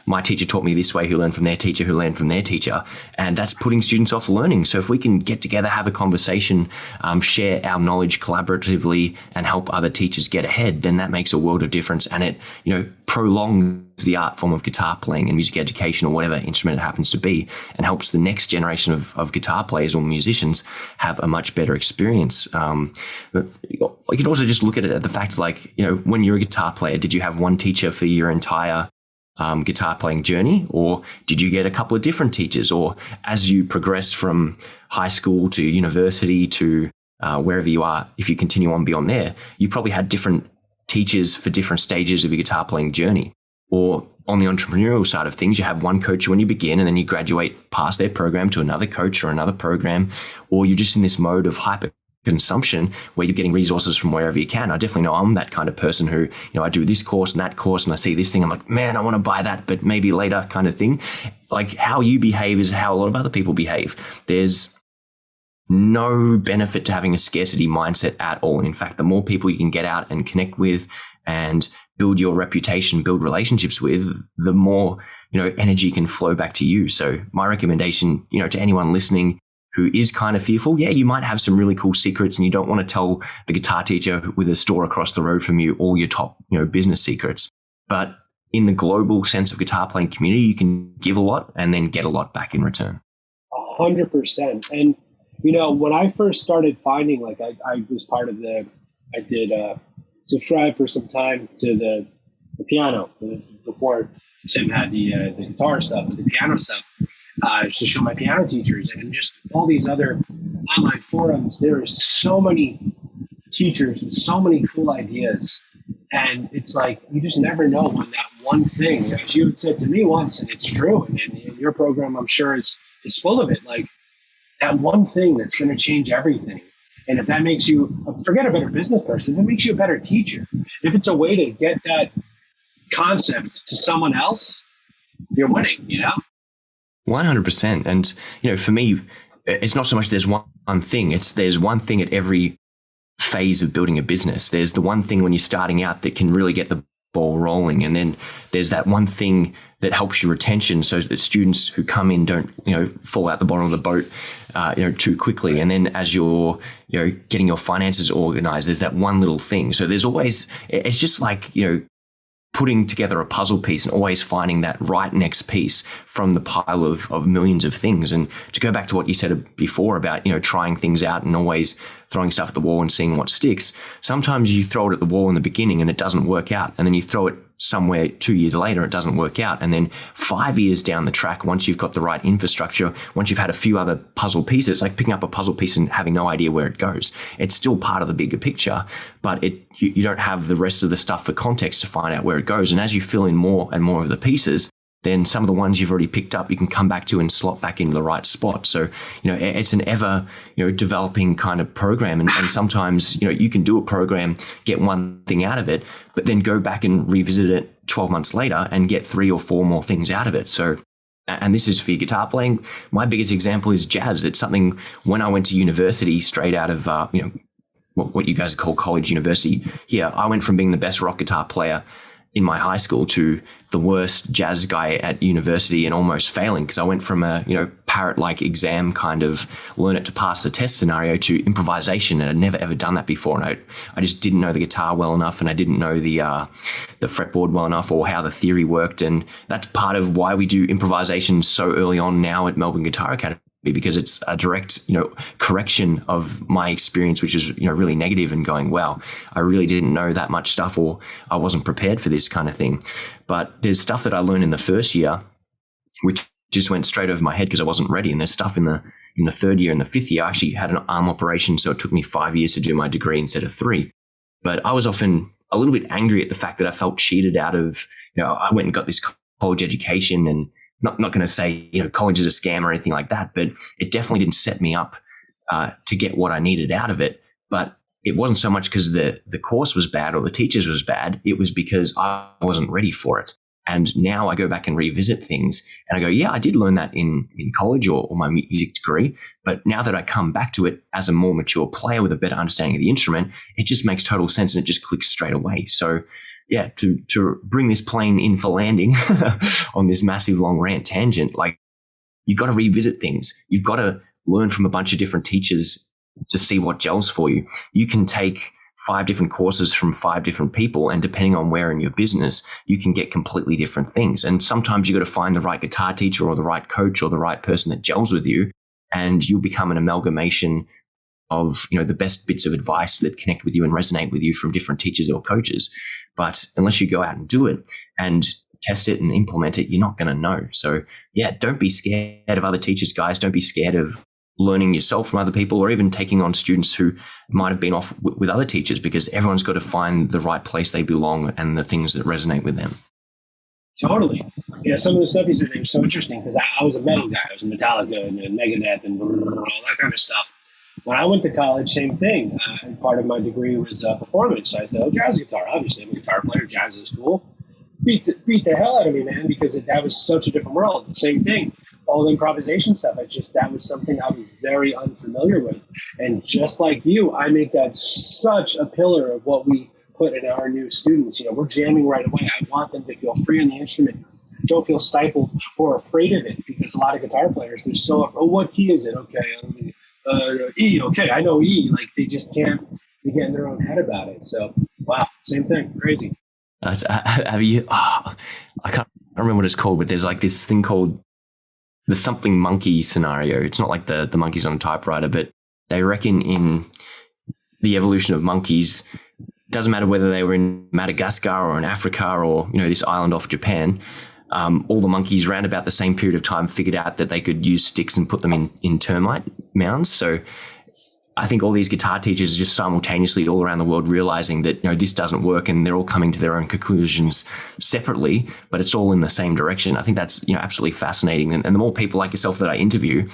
My teacher taught me this way, who learned from their teacher, who learned from their teacher. And that's putting students off learning. So if we can get together, have a conversation, share our knowledge collaboratively and help other teachers get ahead, then that makes a world of difference. And it, prolongs the art form of guitar playing and music education, or whatever instrument it happens to be, and helps the next generation of guitar players or musicians have a much better experience. But you could also just look at it at the fact, when you're a guitar player, did you have one teacher for your entire guitar playing journey, or did you get a couple of different teachers? Or as you progress from high school to university to wherever you are, if you continue on beyond there, you probably had different teachers for different stages of your guitar playing journey. Or on the entrepreneurial side of things, you have one coach when you begin, and then you graduate past their program to another coach or another program, or you're just in this mode of hyper consumption where you're getting resources from wherever you can. I definitely know I'm that kind of person who, I do this course and that course and I see this thing. I'm like, man, I want to buy that, but maybe later kind of thing. Like how you behave is how a lot of other people behave. There's no benefit to having a scarcity mindset at all. In fact, the more people you can get out and connect with and build your reputation, build relationships with, the more, energy can flow back to you. So my recommendation, to anyone listening who is kind of fearful, yeah, you might have some really cool secrets and you don't want to tell the guitar teacher with a store across the road from you all your top, business secrets. But in the global sense of guitar playing community, you can give a lot and then get a lot back in return. 100%. And, when I first started finding, like I was part of I did subscribe for some time to the piano before Tim had the guitar stuff, but the piano stuff. To show my piano teachers and just all these other online forums. There are so many teachers with so many cool ideas. And it's like, you just never know when that one thing, as you had said to me once, and it's true, and your program, I'm sure, is full of it, like that one thing that's going to change everything. And if that makes you, forget a better business person, if it makes you a better teacher, if it's a way to get that concept to someone else, you're winning, 100%. And, for me, it's not so much there's one thing. There's one thing at every phase of building a business. There's the one thing when you're starting out that can really get the ball rolling. And then there's that one thing that helps your retention so that students who come in don't, fall out the bottom of the boat, too quickly. And then as you're, getting your finances organized, there's that one little thing. So there's always, it's just like, putting together a puzzle piece and always finding that right next piece from the pile of millions of things. And to go back to what you said before about, trying things out and always throwing stuff at the wall and seeing what sticks. Sometimes you throw it at the wall in the beginning and it doesn't work out. And then you throw it somewhere 2 years later, it doesn't work out. And then 5 years down the track, once you've got the right infrastructure, once you've had a few other puzzle pieces, like picking up a puzzle piece and having no idea where it goes, it's still part of the bigger picture, but you don't have the rest of the stuff for context to find out where it goes. And as you fill in more and more of the pieces, then some of the ones you've already picked up, you can come back to and slot back into the right spot. So, it's an ever, developing kind of program. And sometimes, you can do a program, get one thing out of it, but then go back and revisit it 12 months later and get 3 or 4 more things out of it. So, and this is for your guitar playing. My biggest example is jazz. It's something when I went to university straight out of, what you guys call college university here, I went from being the best rock guitar player in my high school to the worst jazz guy at university and almost failing because I went from a, parrot-like exam kind of learn it to pass the test scenario to improvisation. And I'd never ever done that before. And I just didn't know the guitar well enough and I didn't know the fretboard well enough or how the theory worked. And that's part of why we do improvisation so early on now at Melbourne Guitar Academy, because it's a direct, correction of my experience, which is, really negative and going, wow, I really didn't know that much stuff or I wasn't prepared for this kind of thing. But there's stuff that I learned in the first year, which just went straight over my head because I wasn't ready. And there's stuff in the third year and the fifth year. I actually had an arm operation, so it took me 5 years to do my degree instead of 3. But I was often a little bit angry at the fact that I felt cheated out of, I went and got this college education and not going to say, college is a scam or anything like that, but it definitely didn't set me up to get what I needed out of it. But it wasn't so much because the course was bad or the teachers was bad. It was because I wasn't ready for it. And now I go back and revisit things and I go, yeah, I did learn that in college or my music degree. But now that I come back to it as a more mature player with a better understanding of the instrument, it just makes total sense and it just clicks straight away. So yeah, to bring this plane in for landing on this massive long rant tangent, like you've got to revisit things. You've got to learn from a bunch of different teachers to see what gels for you. You can take 5 different courses from 5 different people, and depending on where in your business, you can get completely different things. And sometimes you got to find the right guitar teacher or the right coach or the right person that gels with you, and you'll become an amalgamation of the best bits of advice that connect with you and resonate with you from different teachers or coaches. But unless you go out and do it and test it and implement it, you're not going to know. So yeah, don't be scared of other teachers, guys. Don't be scared of learning yourself from other people or even taking on students who might have been off with other teachers, because everyone's got to find the right place they belong and the things that resonate with them. Totally. Some of the stuff you said was so interesting because I was a metal guy. I was in Metallica and Megadeth and all that kind of stuff. When I went to college, same thing. And part of my degree was performance. So I said, oh, jazz guitar. Obviously, I'm a guitar player. Jazz is cool. Beat the hell out of me, man, because that was such a different world. The same thing, all the improvisation stuff. That was something I was very unfamiliar with. And just like you, I make that such a pillar of what we put in our new students. We're jamming right away. I want them to feel free on the instrument, don't feel stifled or afraid of it, because a lot of guitar players, they're so, oh, what key is it? Okay, E. Okay, I know E. Like they just can't. They get in their own head about it. So wow, same thing, crazy. Have you? Oh, I can't remember what it's called, but there's like this thing called the something monkey scenario. It's not like the monkeys on a typewriter, but they reckon in the evolution of monkeys, doesn't matter whether they were in Madagascar or in Africa or this island off Japan. All the monkeys around about the same period of time figured out that they could use sticks and put them in termite mounds. So I think all these guitar teachers are just simultaneously all around the world realizing that this doesn't work, and they're all coming to their own conclusions separately, but it's all in the same direction. I think that's absolutely fascinating. And the more people like yourself that I interview,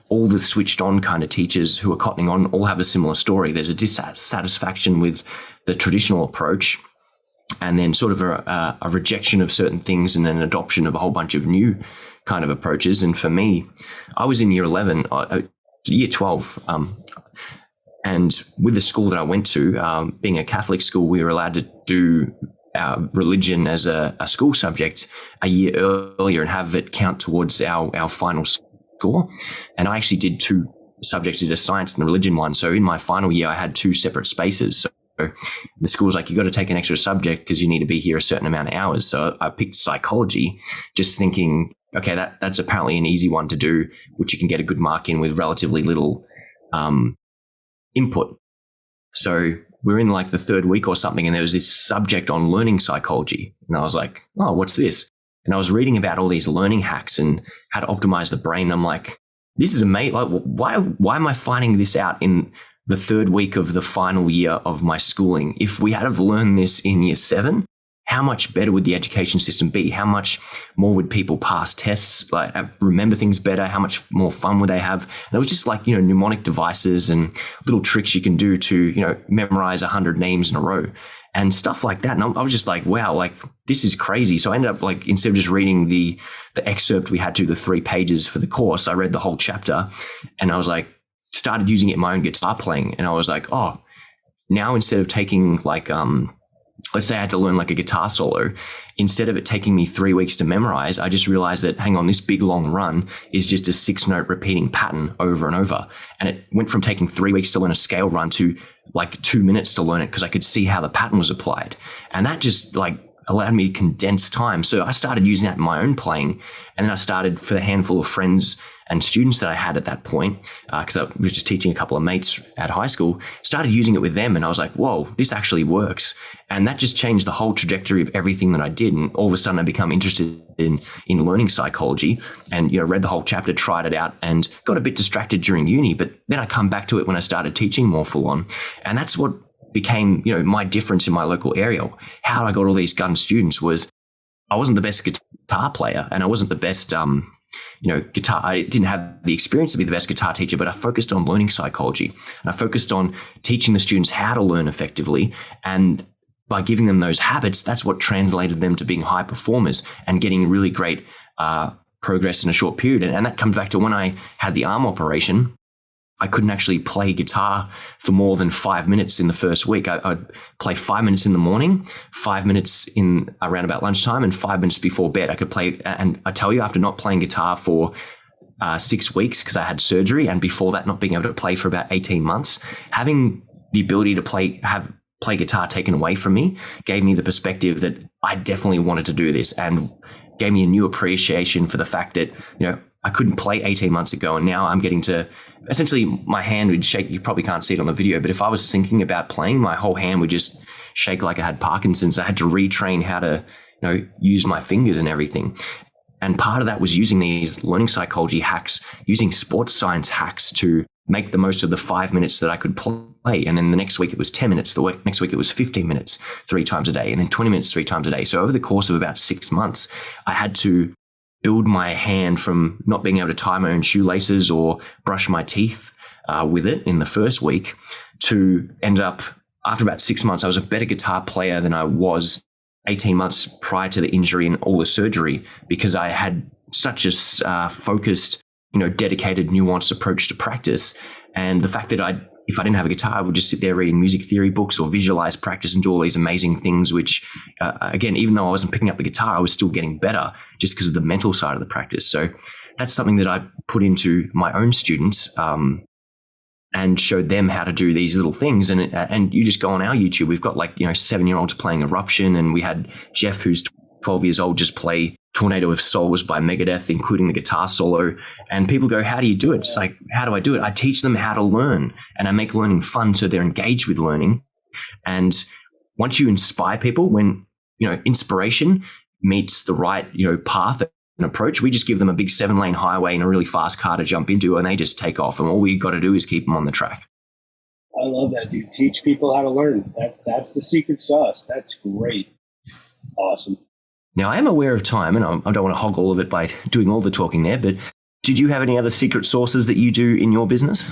all the switched on kind of teachers who are cottoning on all have a similar story. There's a dissatisfaction with the traditional approach, and then sort of a rejection of certain things, and then adoption of a whole bunch of new kind of approaches. And for me, I was in year 11, year 12, and with the school that I went to, being a Catholic school, we were allowed to do religion as a school subject a year earlier and have it count towards our final score. And I actually did 2 subjects, I did a science and the religion one. So in my final year, I had 2 separate spaces. So the school was like, you got to take an extra subject because you need to be here a certain amount of hours. So I picked psychology, just thinking, okay, that's apparently an easy one to do, which you can get a good mark in with relatively little input. So we're in like the 3rd week or something, and there was this subject on learning psychology. And I was like, oh, what's this? And I was reading about all these learning hacks and how to optimize the brain. I'm like, this is amazing. Like, why am I finding this out in the 3rd week of the final year of my schooling? If we had have learned this in year 7, how much better would the education system be? How much more would people pass tests, like remember things better? How much more fun would they have? And it was just like, mnemonic devices and little tricks you can do to, memorize 100 names in a row and stuff like that. And I was just like, wow, like this is crazy. So I ended up like, instead of just reading the excerpt we had to, the 3 pages for the course, I read the whole chapter, and I was like, started using it in my own guitar playing. And I was like, oh, now instead of taking like, let's say I had to learn like a guitar solo, instead of it taking me 3 weeks to memorize, I just realized that, hang on, this big long run is just a 6-note repeating pattern over and over. And it went from taking 3 weeks to learn a scale run to like 2 minutes to learn it, because I could see how the pattern was applied. And that just like allowed me to condense time. So I started using that in my own playing. And then I started, for the handful of friends and students that I had at that point, because I was just teaching a couple of mates at high school, started using it with them. And I was like, whoa, this actually works. And that just changed the whole trajectory of everything that I did. And all of a sudden I become interested in learning psychology, and, read the whole chapter, tried it out, and got a bit distracted during uni. But then I come back to it when I started teaching more full on. And that's what became, my difference in my local area. How I got all these gun students was I wasn't the best guitar player, and I wasn't the best, guitar. I didn't have the experience to be the best guitar teacher, but I focused on learning psychology, and I focused on teaching the students how to learn effectively. And by giving them those habits, that's what translated them to being high performers and getting really great progress in a short period. And that comes back to when I had the arm operation. I couldn't actually play guitar for more than 5 minutes in the first week. I'd play 5 minutes in the morning, 5 minutes in around about lunchtime, and 5 minutes before bed. I could play. And I tell you, after not playing guitar for 6 weeks because I had surgery, and before that not being able to play for about 18 months, having the ability to play guitar taken away from me gave me the perspective that I definitely wanted to do this, and gave me a new appreciation for the fact that, I couldn't play 18 months ago, and now I'm getting to, essentially my hand would shake. You probably can't see it on the video, but if I was thinking about playing, my whole hand would just shake like I had Parkinson's. I had to retrain how to, use my fingers and everything. And part of that was using these learning psychology hacks, using sports science hacks to make the most of the 5 minutes that I could play. And then the next week it was 10 minutes. The next week it was 15 minutes 3 times a day, and then 20 minutes 3 times a day. So over the course of about 6 months, I had to build my hand from not being able to tie my own shoelaces or brush my teeth with it in the first week to end up, after about 6 months, I was a better guitar player than I was 18 months prior to the injury and all the surgery, because I had such a focused, dedicated, nuanced approach to practice. And the fact that if I didn't have a guitar, I would just sit there reading music theory books or visualize practice and do all these amazing things, which, again, even though I wasn't picking up the guitar, I was still getting better just because of the mental side of the practice. So that's something that I put into my own students and showed them how to do these little things. And you just go on our YouTube, we've got 7-year-olds playing Eruption, and we had Jeff, who's 12 years old, just play Tornado of Souls by Megadeth, including the guitar solo. And people go, how do you do it? It's like, how do I do it? I teach them how to learn, and I make learning fun so they're engaged with learning. And once you inspire people, when, inspiration meets the right, path and approach, we just give them a big 7-lane highway and a really fast car to jump into, and they just take off. And all we got to do is keep them on the track. I love that, dude. Teach people how to learn. That's the secret sauce. That's great. Awesome. Now, I am aware of time, and I don't want to hog all of it by doing all the talking there, but did you have any other secret sources that you do in your business?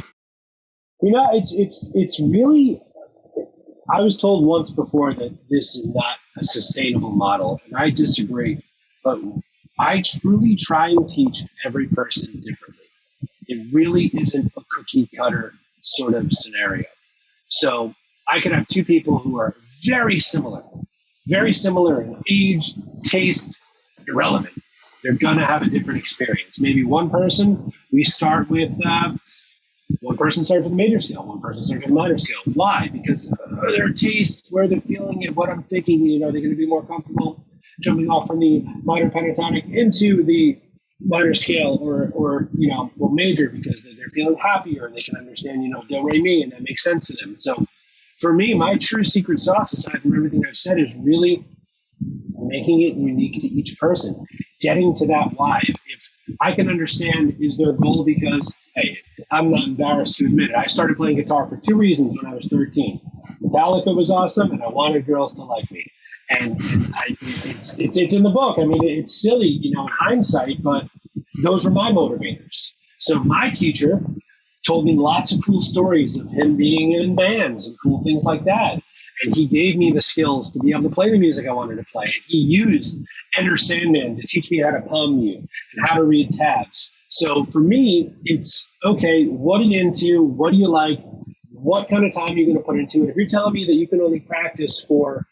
It's really, I was told once before that this is not a sustainable model, and I disagree, but I truly try and teach every person differently. It really isn't a cookie cutter sort of scenario. So I could have two people who are very similar in age, taste, irrelevant. They're going to have a different experience. Maybe one person, we start with, one person starts with a major scale, one person starts with a minor scale. Why? Because their tastes, where they're feeling it, what I'm thinking, they're going to be more comfortable jumping off from the minor pentatonic into the minor scale or major, because they're feeling happier and they can understand, do, re, mi, and that makes sense to them. So for me, my true secret sauce, aside from everything I've said, is really making it unique to each person, getting to that why. If I can understand, is their goal because, hey, I'm not embarrassed to admit it, I started playing guitar for 2 reasons when I was 13. Metallica was awesome, and I wanted girls to like me. And it's in the book. I mean, it's silly, in hindsight, but those were my motivators. So my teacher told me lots of cool stories of him being in bands and cool things like that. And he gave me the skills to be able to play the music I wanted to play. And he used Enter Sandman to teach me how to palm mute and how to read tabs. So for me, it's, okay, what are you into? What do you like? What kind of time are you going to put into it? If you're telling me that you can only practice for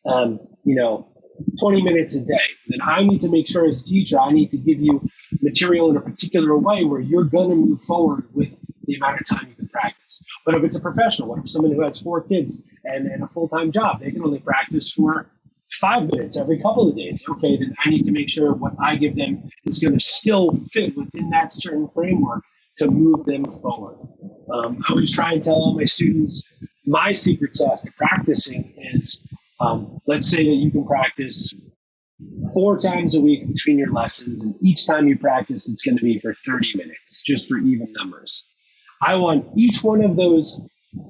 20 minutes a day, then I need to make sure as a teacher, I need to give you material in a particular way where you're going to move forward with the amount of time you can practice. But if it's a professional, what if someone who has 4 kids and a full-time job, they can only practice for 5 minutes every couple of days? Okay, then I need to make sure what I give them is going to still fit within that certain framework to move them forward. I always try and tell all my students, my secret sauce to practicing is, let's say that you can practice 4 times a week between your lessons, and each time you practice, it's going to be for 30 minutes, just for even numbers. I want each one of those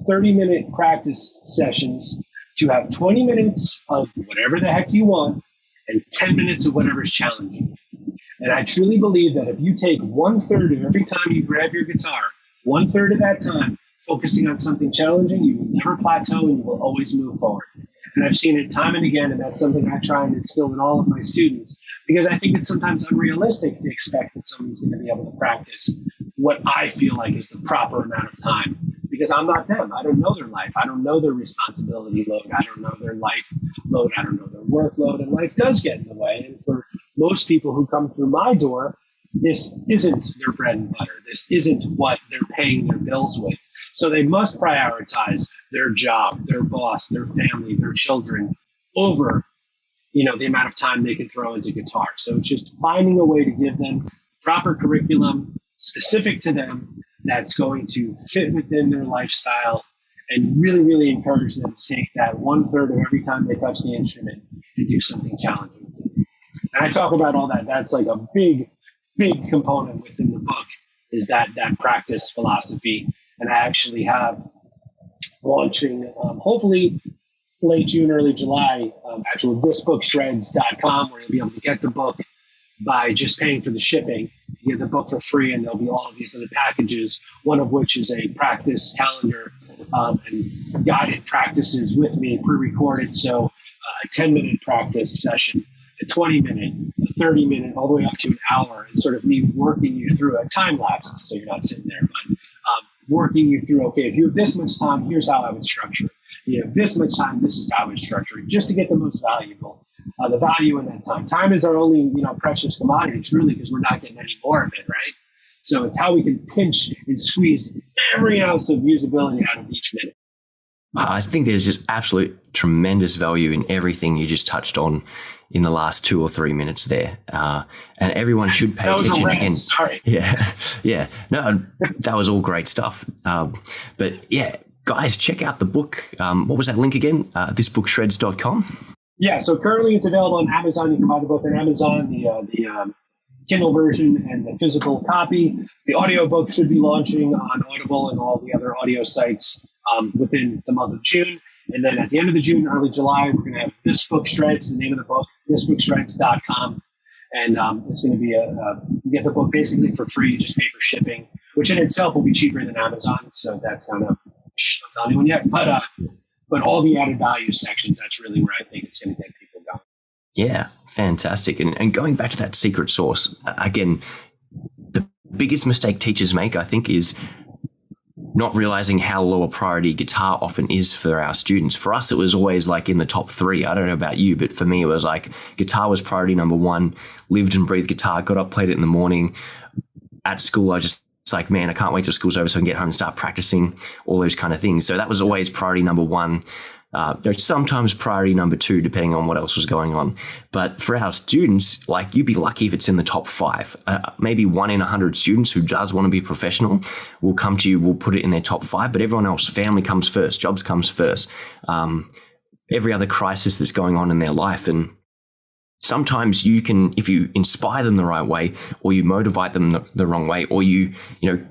30-minute practice sessions to have 20 minutes of whatever the heck you want and 10 minutes of whatever's challenging. And I truly believe that if you take 1/3 of every time you grab your guitar, 1/3 of that time focusing on something challenging, you will never plateau and you will always move forward. And I've seen it time and again, and that's something I try and instill in all of my students, because I think it's sometimes unrealistic to expect that someone's going to be able to practice what I feel like is the proper amount of time, because I'm not them. I don't know their life. I don't know their responsibility load. I don't know their life load. I don't know their workload, and life does get in the way. And for most people who come through my door, this isn't their bread and butter. This isn't what they're paying their bills with. So they must prioritize their job, their boss, their family, their children over, the amount of time they can throw into guitar. So it's just finding a way to give them proper curriculum specific to them that's going to fit within their lifestyle, and really, really encourage them to take that 1/3 of every time they touch the instrument and do something challenging. And I talk about all that. That's like a big component within the book, is that practice philosophy. And I actually have launching, hopefully late June, early July, actual thisbookshreds.com, where you'll be able to get the book, by just paying for the shipping. You get the book for free, and there'll be all of these other packages, one of which is a practice calendar and guided practices with me, pre-recorded. So a 10-minute practice session, a 20-minute, a 30-minute, all the way up to an hour, and sort of me working you through a time lapse, so you're not sitting there, but working you through, okay, if you have this much time, here's how I would structure it. You have this much time, this is how I would structure it, just to get the most valuable, the value in that time. Time is our only, precious commodity. It's really because we're not getting any more of it, right? So it's how we can pinch and squeeze every ounce of usability out of each minute. I think there's just absolute tremendous value in everything you just touched on in the last 2 or 3 minutes there. And everyone should pay attention again. Sorry. Yeah. No, that was all great stuff. But yeah, guys, check out the book. What was that link again? Thisbookshreds.com. Yeah. So currently it's available on Amazon. You can buy the book on Amazon, the Kindle version and the physical copy. The audiobook should be launching on Audible and all the other audio sites within the month of June. And then at the end of the June, early July, we're going to have This Book Shreds, the name of the book, thisbookshreds.com. And it's going to be you get the book basically for free, just pay for shipping, which in itself will be cheaper than Amazon. So that's kind of, don't tell anyone yet. But all the added value sections, that's really where I think it's going to get people going. Yeah, fantastic. And going back to that secret sauce, again, the biggest mistake teachers make, I think, is not realizing how low a priority guitar often is for our students. For us, it was always like in the top 3. I don't know about you, but for me, it was like guitar was priority number 1, lived and breathed guitar, got up, played it in the morning. At school, it's like, man, I can't wait till school's over so I can get home and start practicing, all those kind of things. So that was always priority number 1. There's sometimes priority number 2, depending on what else was going on. But for our students, like, you'd be lucky if it's in the top 5. Maybe 1 in 100 students who does want to be professional will come to you, will put it in their top 5. But everyone else, family comes first, jobs comes first. Every other crisis that's going on in their life. And sometimes you can, if you inspire them the right way, or you motivate them the wrong way, or you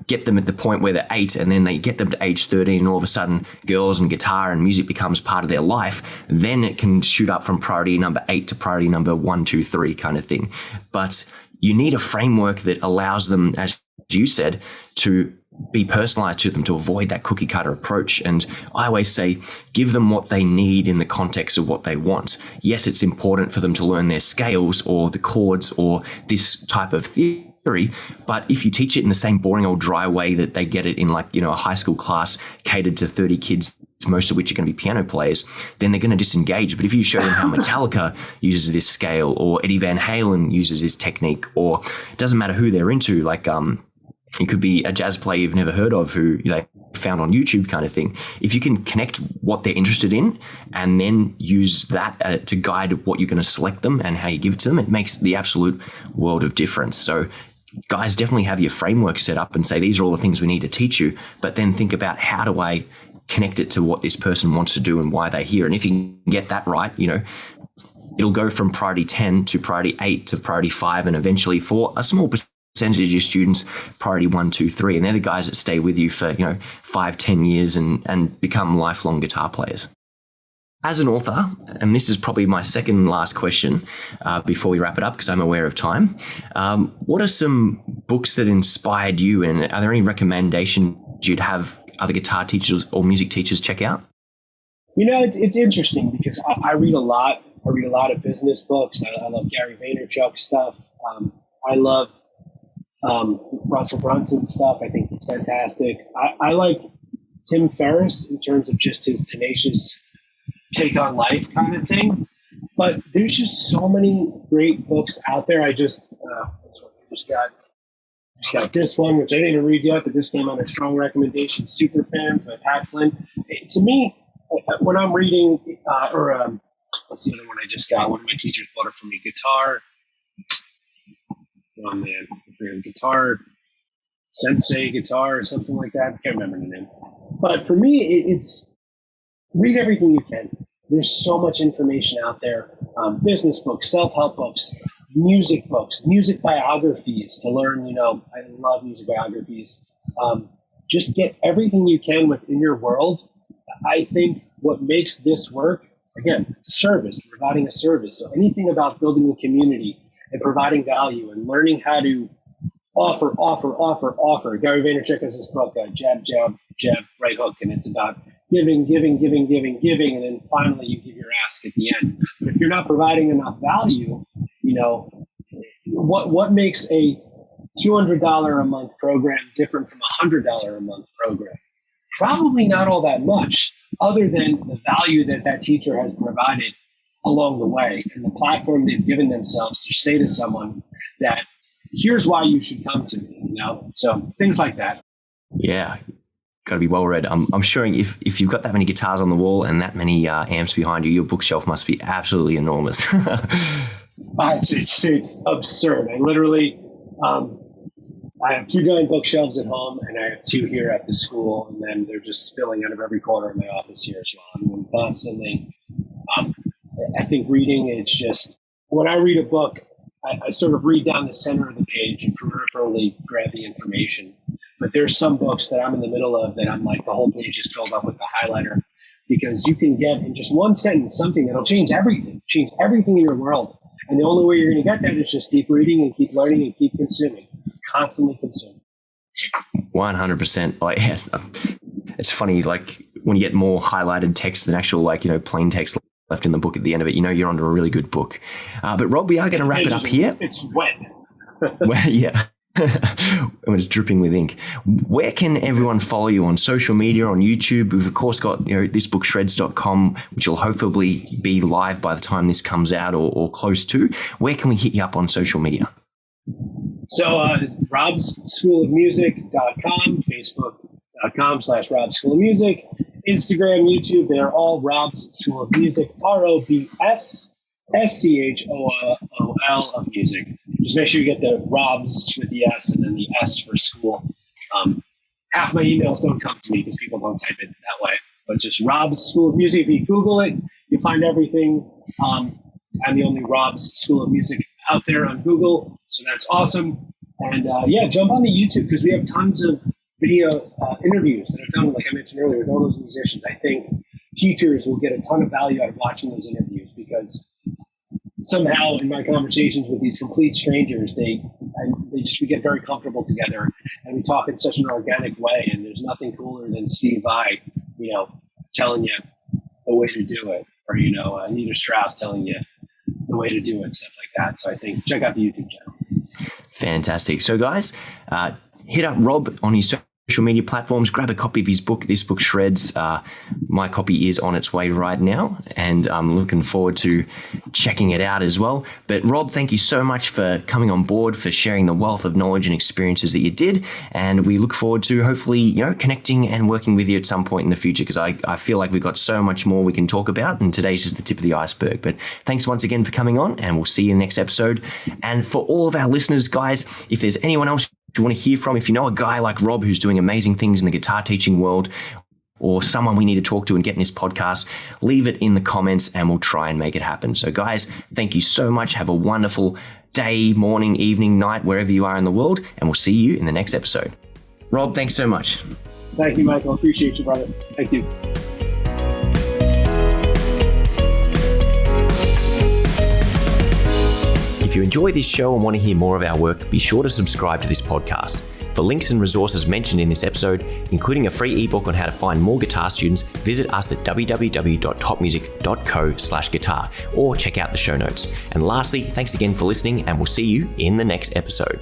get them at the point where they're 8 and then they get them to age 13 and all of a sudden girls and guitar and music becomes part of their life, then it can shoot up from priority number 8 to priority number 1, 2, 3 kind of thing. But you need a framework that allows them, as you said, to be personalized to them, to avoid that cookie cutter approach. And I always say, give them what they need in the context of what they want. Yes, it's important for them to learn their scales or the chords or this type of theory, but if you teach it in the same boring old dry way that they get it in, like, a high school class catered to 30 kids, most of which are going to be piano players, then they're going to disengage. But if you show them how Metallica uses this scale, or Eddie Van Halen uses this technique, or it doesn't matter who they're into, like it could be a jazz player you've never heard of who they found on YouTube kind of thing. If you can connect what they're interested in and then use that to guide what you're going to select them and how you give it to them, it makes the absolute world of difference. So guys, definitely have your framework set up and say, these are all the things we need to teach you, but then think about, how do I connect it to what this person wants to do and why they're here? And if you can get that right, it'll go from priority 10 to priority 8 to priority 5, and eventually for a small percentage of your students, priority 1, 2, 3, and they're the guys that stay with you for 5-10 years and become lifelong guitar players. As an author, and this is probably my second last question before we wrap it up because I'm aware of time, what are some books that inspired you, and are there any recommendations you'd have other guitar teachers or music teachers check out? It's interesting because I read a lot. I read a lot of business books. I love Gary Vaynerchuk stuff. I love Russell Brunson stuff. I think he's fantastic. I like Tim Ferriss in terms of just his tenacious take on life kind of thing. But there's just so many great books out there. I just got this one, which I didn't even read yet, but this came on a strong recommendation, Superfan by Pat Flynn. To me, when I'm reading, what's the other one I just got? One of my teachers bought it for me, Guitar. Oh man, Guitar Sensei Guitar or something like that. I can't remember the name. But for me, it's read everything you can. There's so much information out there. Business books, self-help books, music biographies to learn. I love music biographies. Just get everything you can within your world. I think what makes this work, again, service, providing a service. So anything about building a community, and providing value and learning how to offer. Gary Vaynerchuk has this book, Jab, Jab, Jab, Right Hook, and it's about giving, and then finally you give your ask at the end. But if you're not providing enough value, what makes a $200 a month program different from a $100 a month program? Probably not all that much, other than the value that teacher has provided along the way and the platform they've given themselves to say to someone that here's why you should come to me, So things like that. Yeah. Got to be well read. I'm sure if you've got that many guitars on the wall and that many amps behind you, your bookshelf must be absolutely enormous. It's absurd. I literally, I have 2 giant bookshelves at home, and I have 2 here at the school, and then they're just spilling out of every corner of my office here as well. I'm constantly. I think reading is just when I read a book, I sort of read down the center of the page and peripherally grab the information. But there's some books that I'm in the middle of that I'm like, the whole page is filled up with the highlighter, because you can get in just one sentence something that'll change everything in your world. And the only way you're going to get that is just keep reading and keep learning and keep consuming, constantly consuming. 100%. It's funny, like when you get more highlighted text than actual, plain text left in the book at the end of it, you're onto a really good book. But Rob, we are going to wrap it up here. It's wet. Well, yeah. When it's dripping with ink. Where can everyone follow you on social media, on YouTube? We've of course got thisbookshreds.com, which will hopefully be live by the time this comes out or close to. Where can we hit you up on social media? So robsschoolofmusic.com, facebook.com/Rob's School of Music, Instagram, YouTube, they're all Rob's School of Music, ROBSSCHOOL of music. Just make sure you get the Rob's with the S and then the S for school. Half my emails don't come to me because people don't type it that way, but just Rob's School of Music. If you Google it, you find everything. I'm the only Rob's School of Music out there on Google, so that's awesome. And jump on the YouTube because we have tons of video interviews that are done, like I mentioned earlier, with all those musicians. I think teachers will get a ton of value out of watching those interviews because somehow in my conversations with these complete strangers, we get very comfortable together and we talk in such an organic way. And there's nothing cooler than Steve Vai, telling you the way to do it, or Anita Strauss telling you the way to do it, stuff like that. So I think check out the YouTube channel. Fantastic. So guys, hit up Rob on his social media platforms, grab a copy of his book, This Book Shreds. My copy is on its way right now, and I'm looking forward to checking it out as well. But Rob, thank you so much for coming on board, for sharing the wealth of knowledge and experiences that you did. And we look forward to hopefully, connecting and working with you at some point in the future, because I feel like we've got so much more we can talk about, and today's just the tip of the iceberg. But thanks once again for coming on, and we'll see you in the next episode. And for all of our listeners, guys, if there's anyone else you want to hear from, if you know a guy like Rob who's doing amazing things in the guitar teaching world, or someone we need to talk to and get in this podcast, leave it in the comments and we'll try and make it happen. So guys, thank you so much. Have a wonderful day, morning, evening, night, wherever you are in the world, and we'll see you in the next episode. Rob, thanks so much. Thank you, Michael. Appreciate you, brother. Thank you. If you enjoy this show and want to hear more of our work, be sure to subscribe to this podcast. For links and resources mentioned in this episode, including a free ebook on how to find more guitar students, visit us at www.topmusic.co/guitar or check out the show notes. And lastly, thanks again for listening, and we'll see you in the next episode.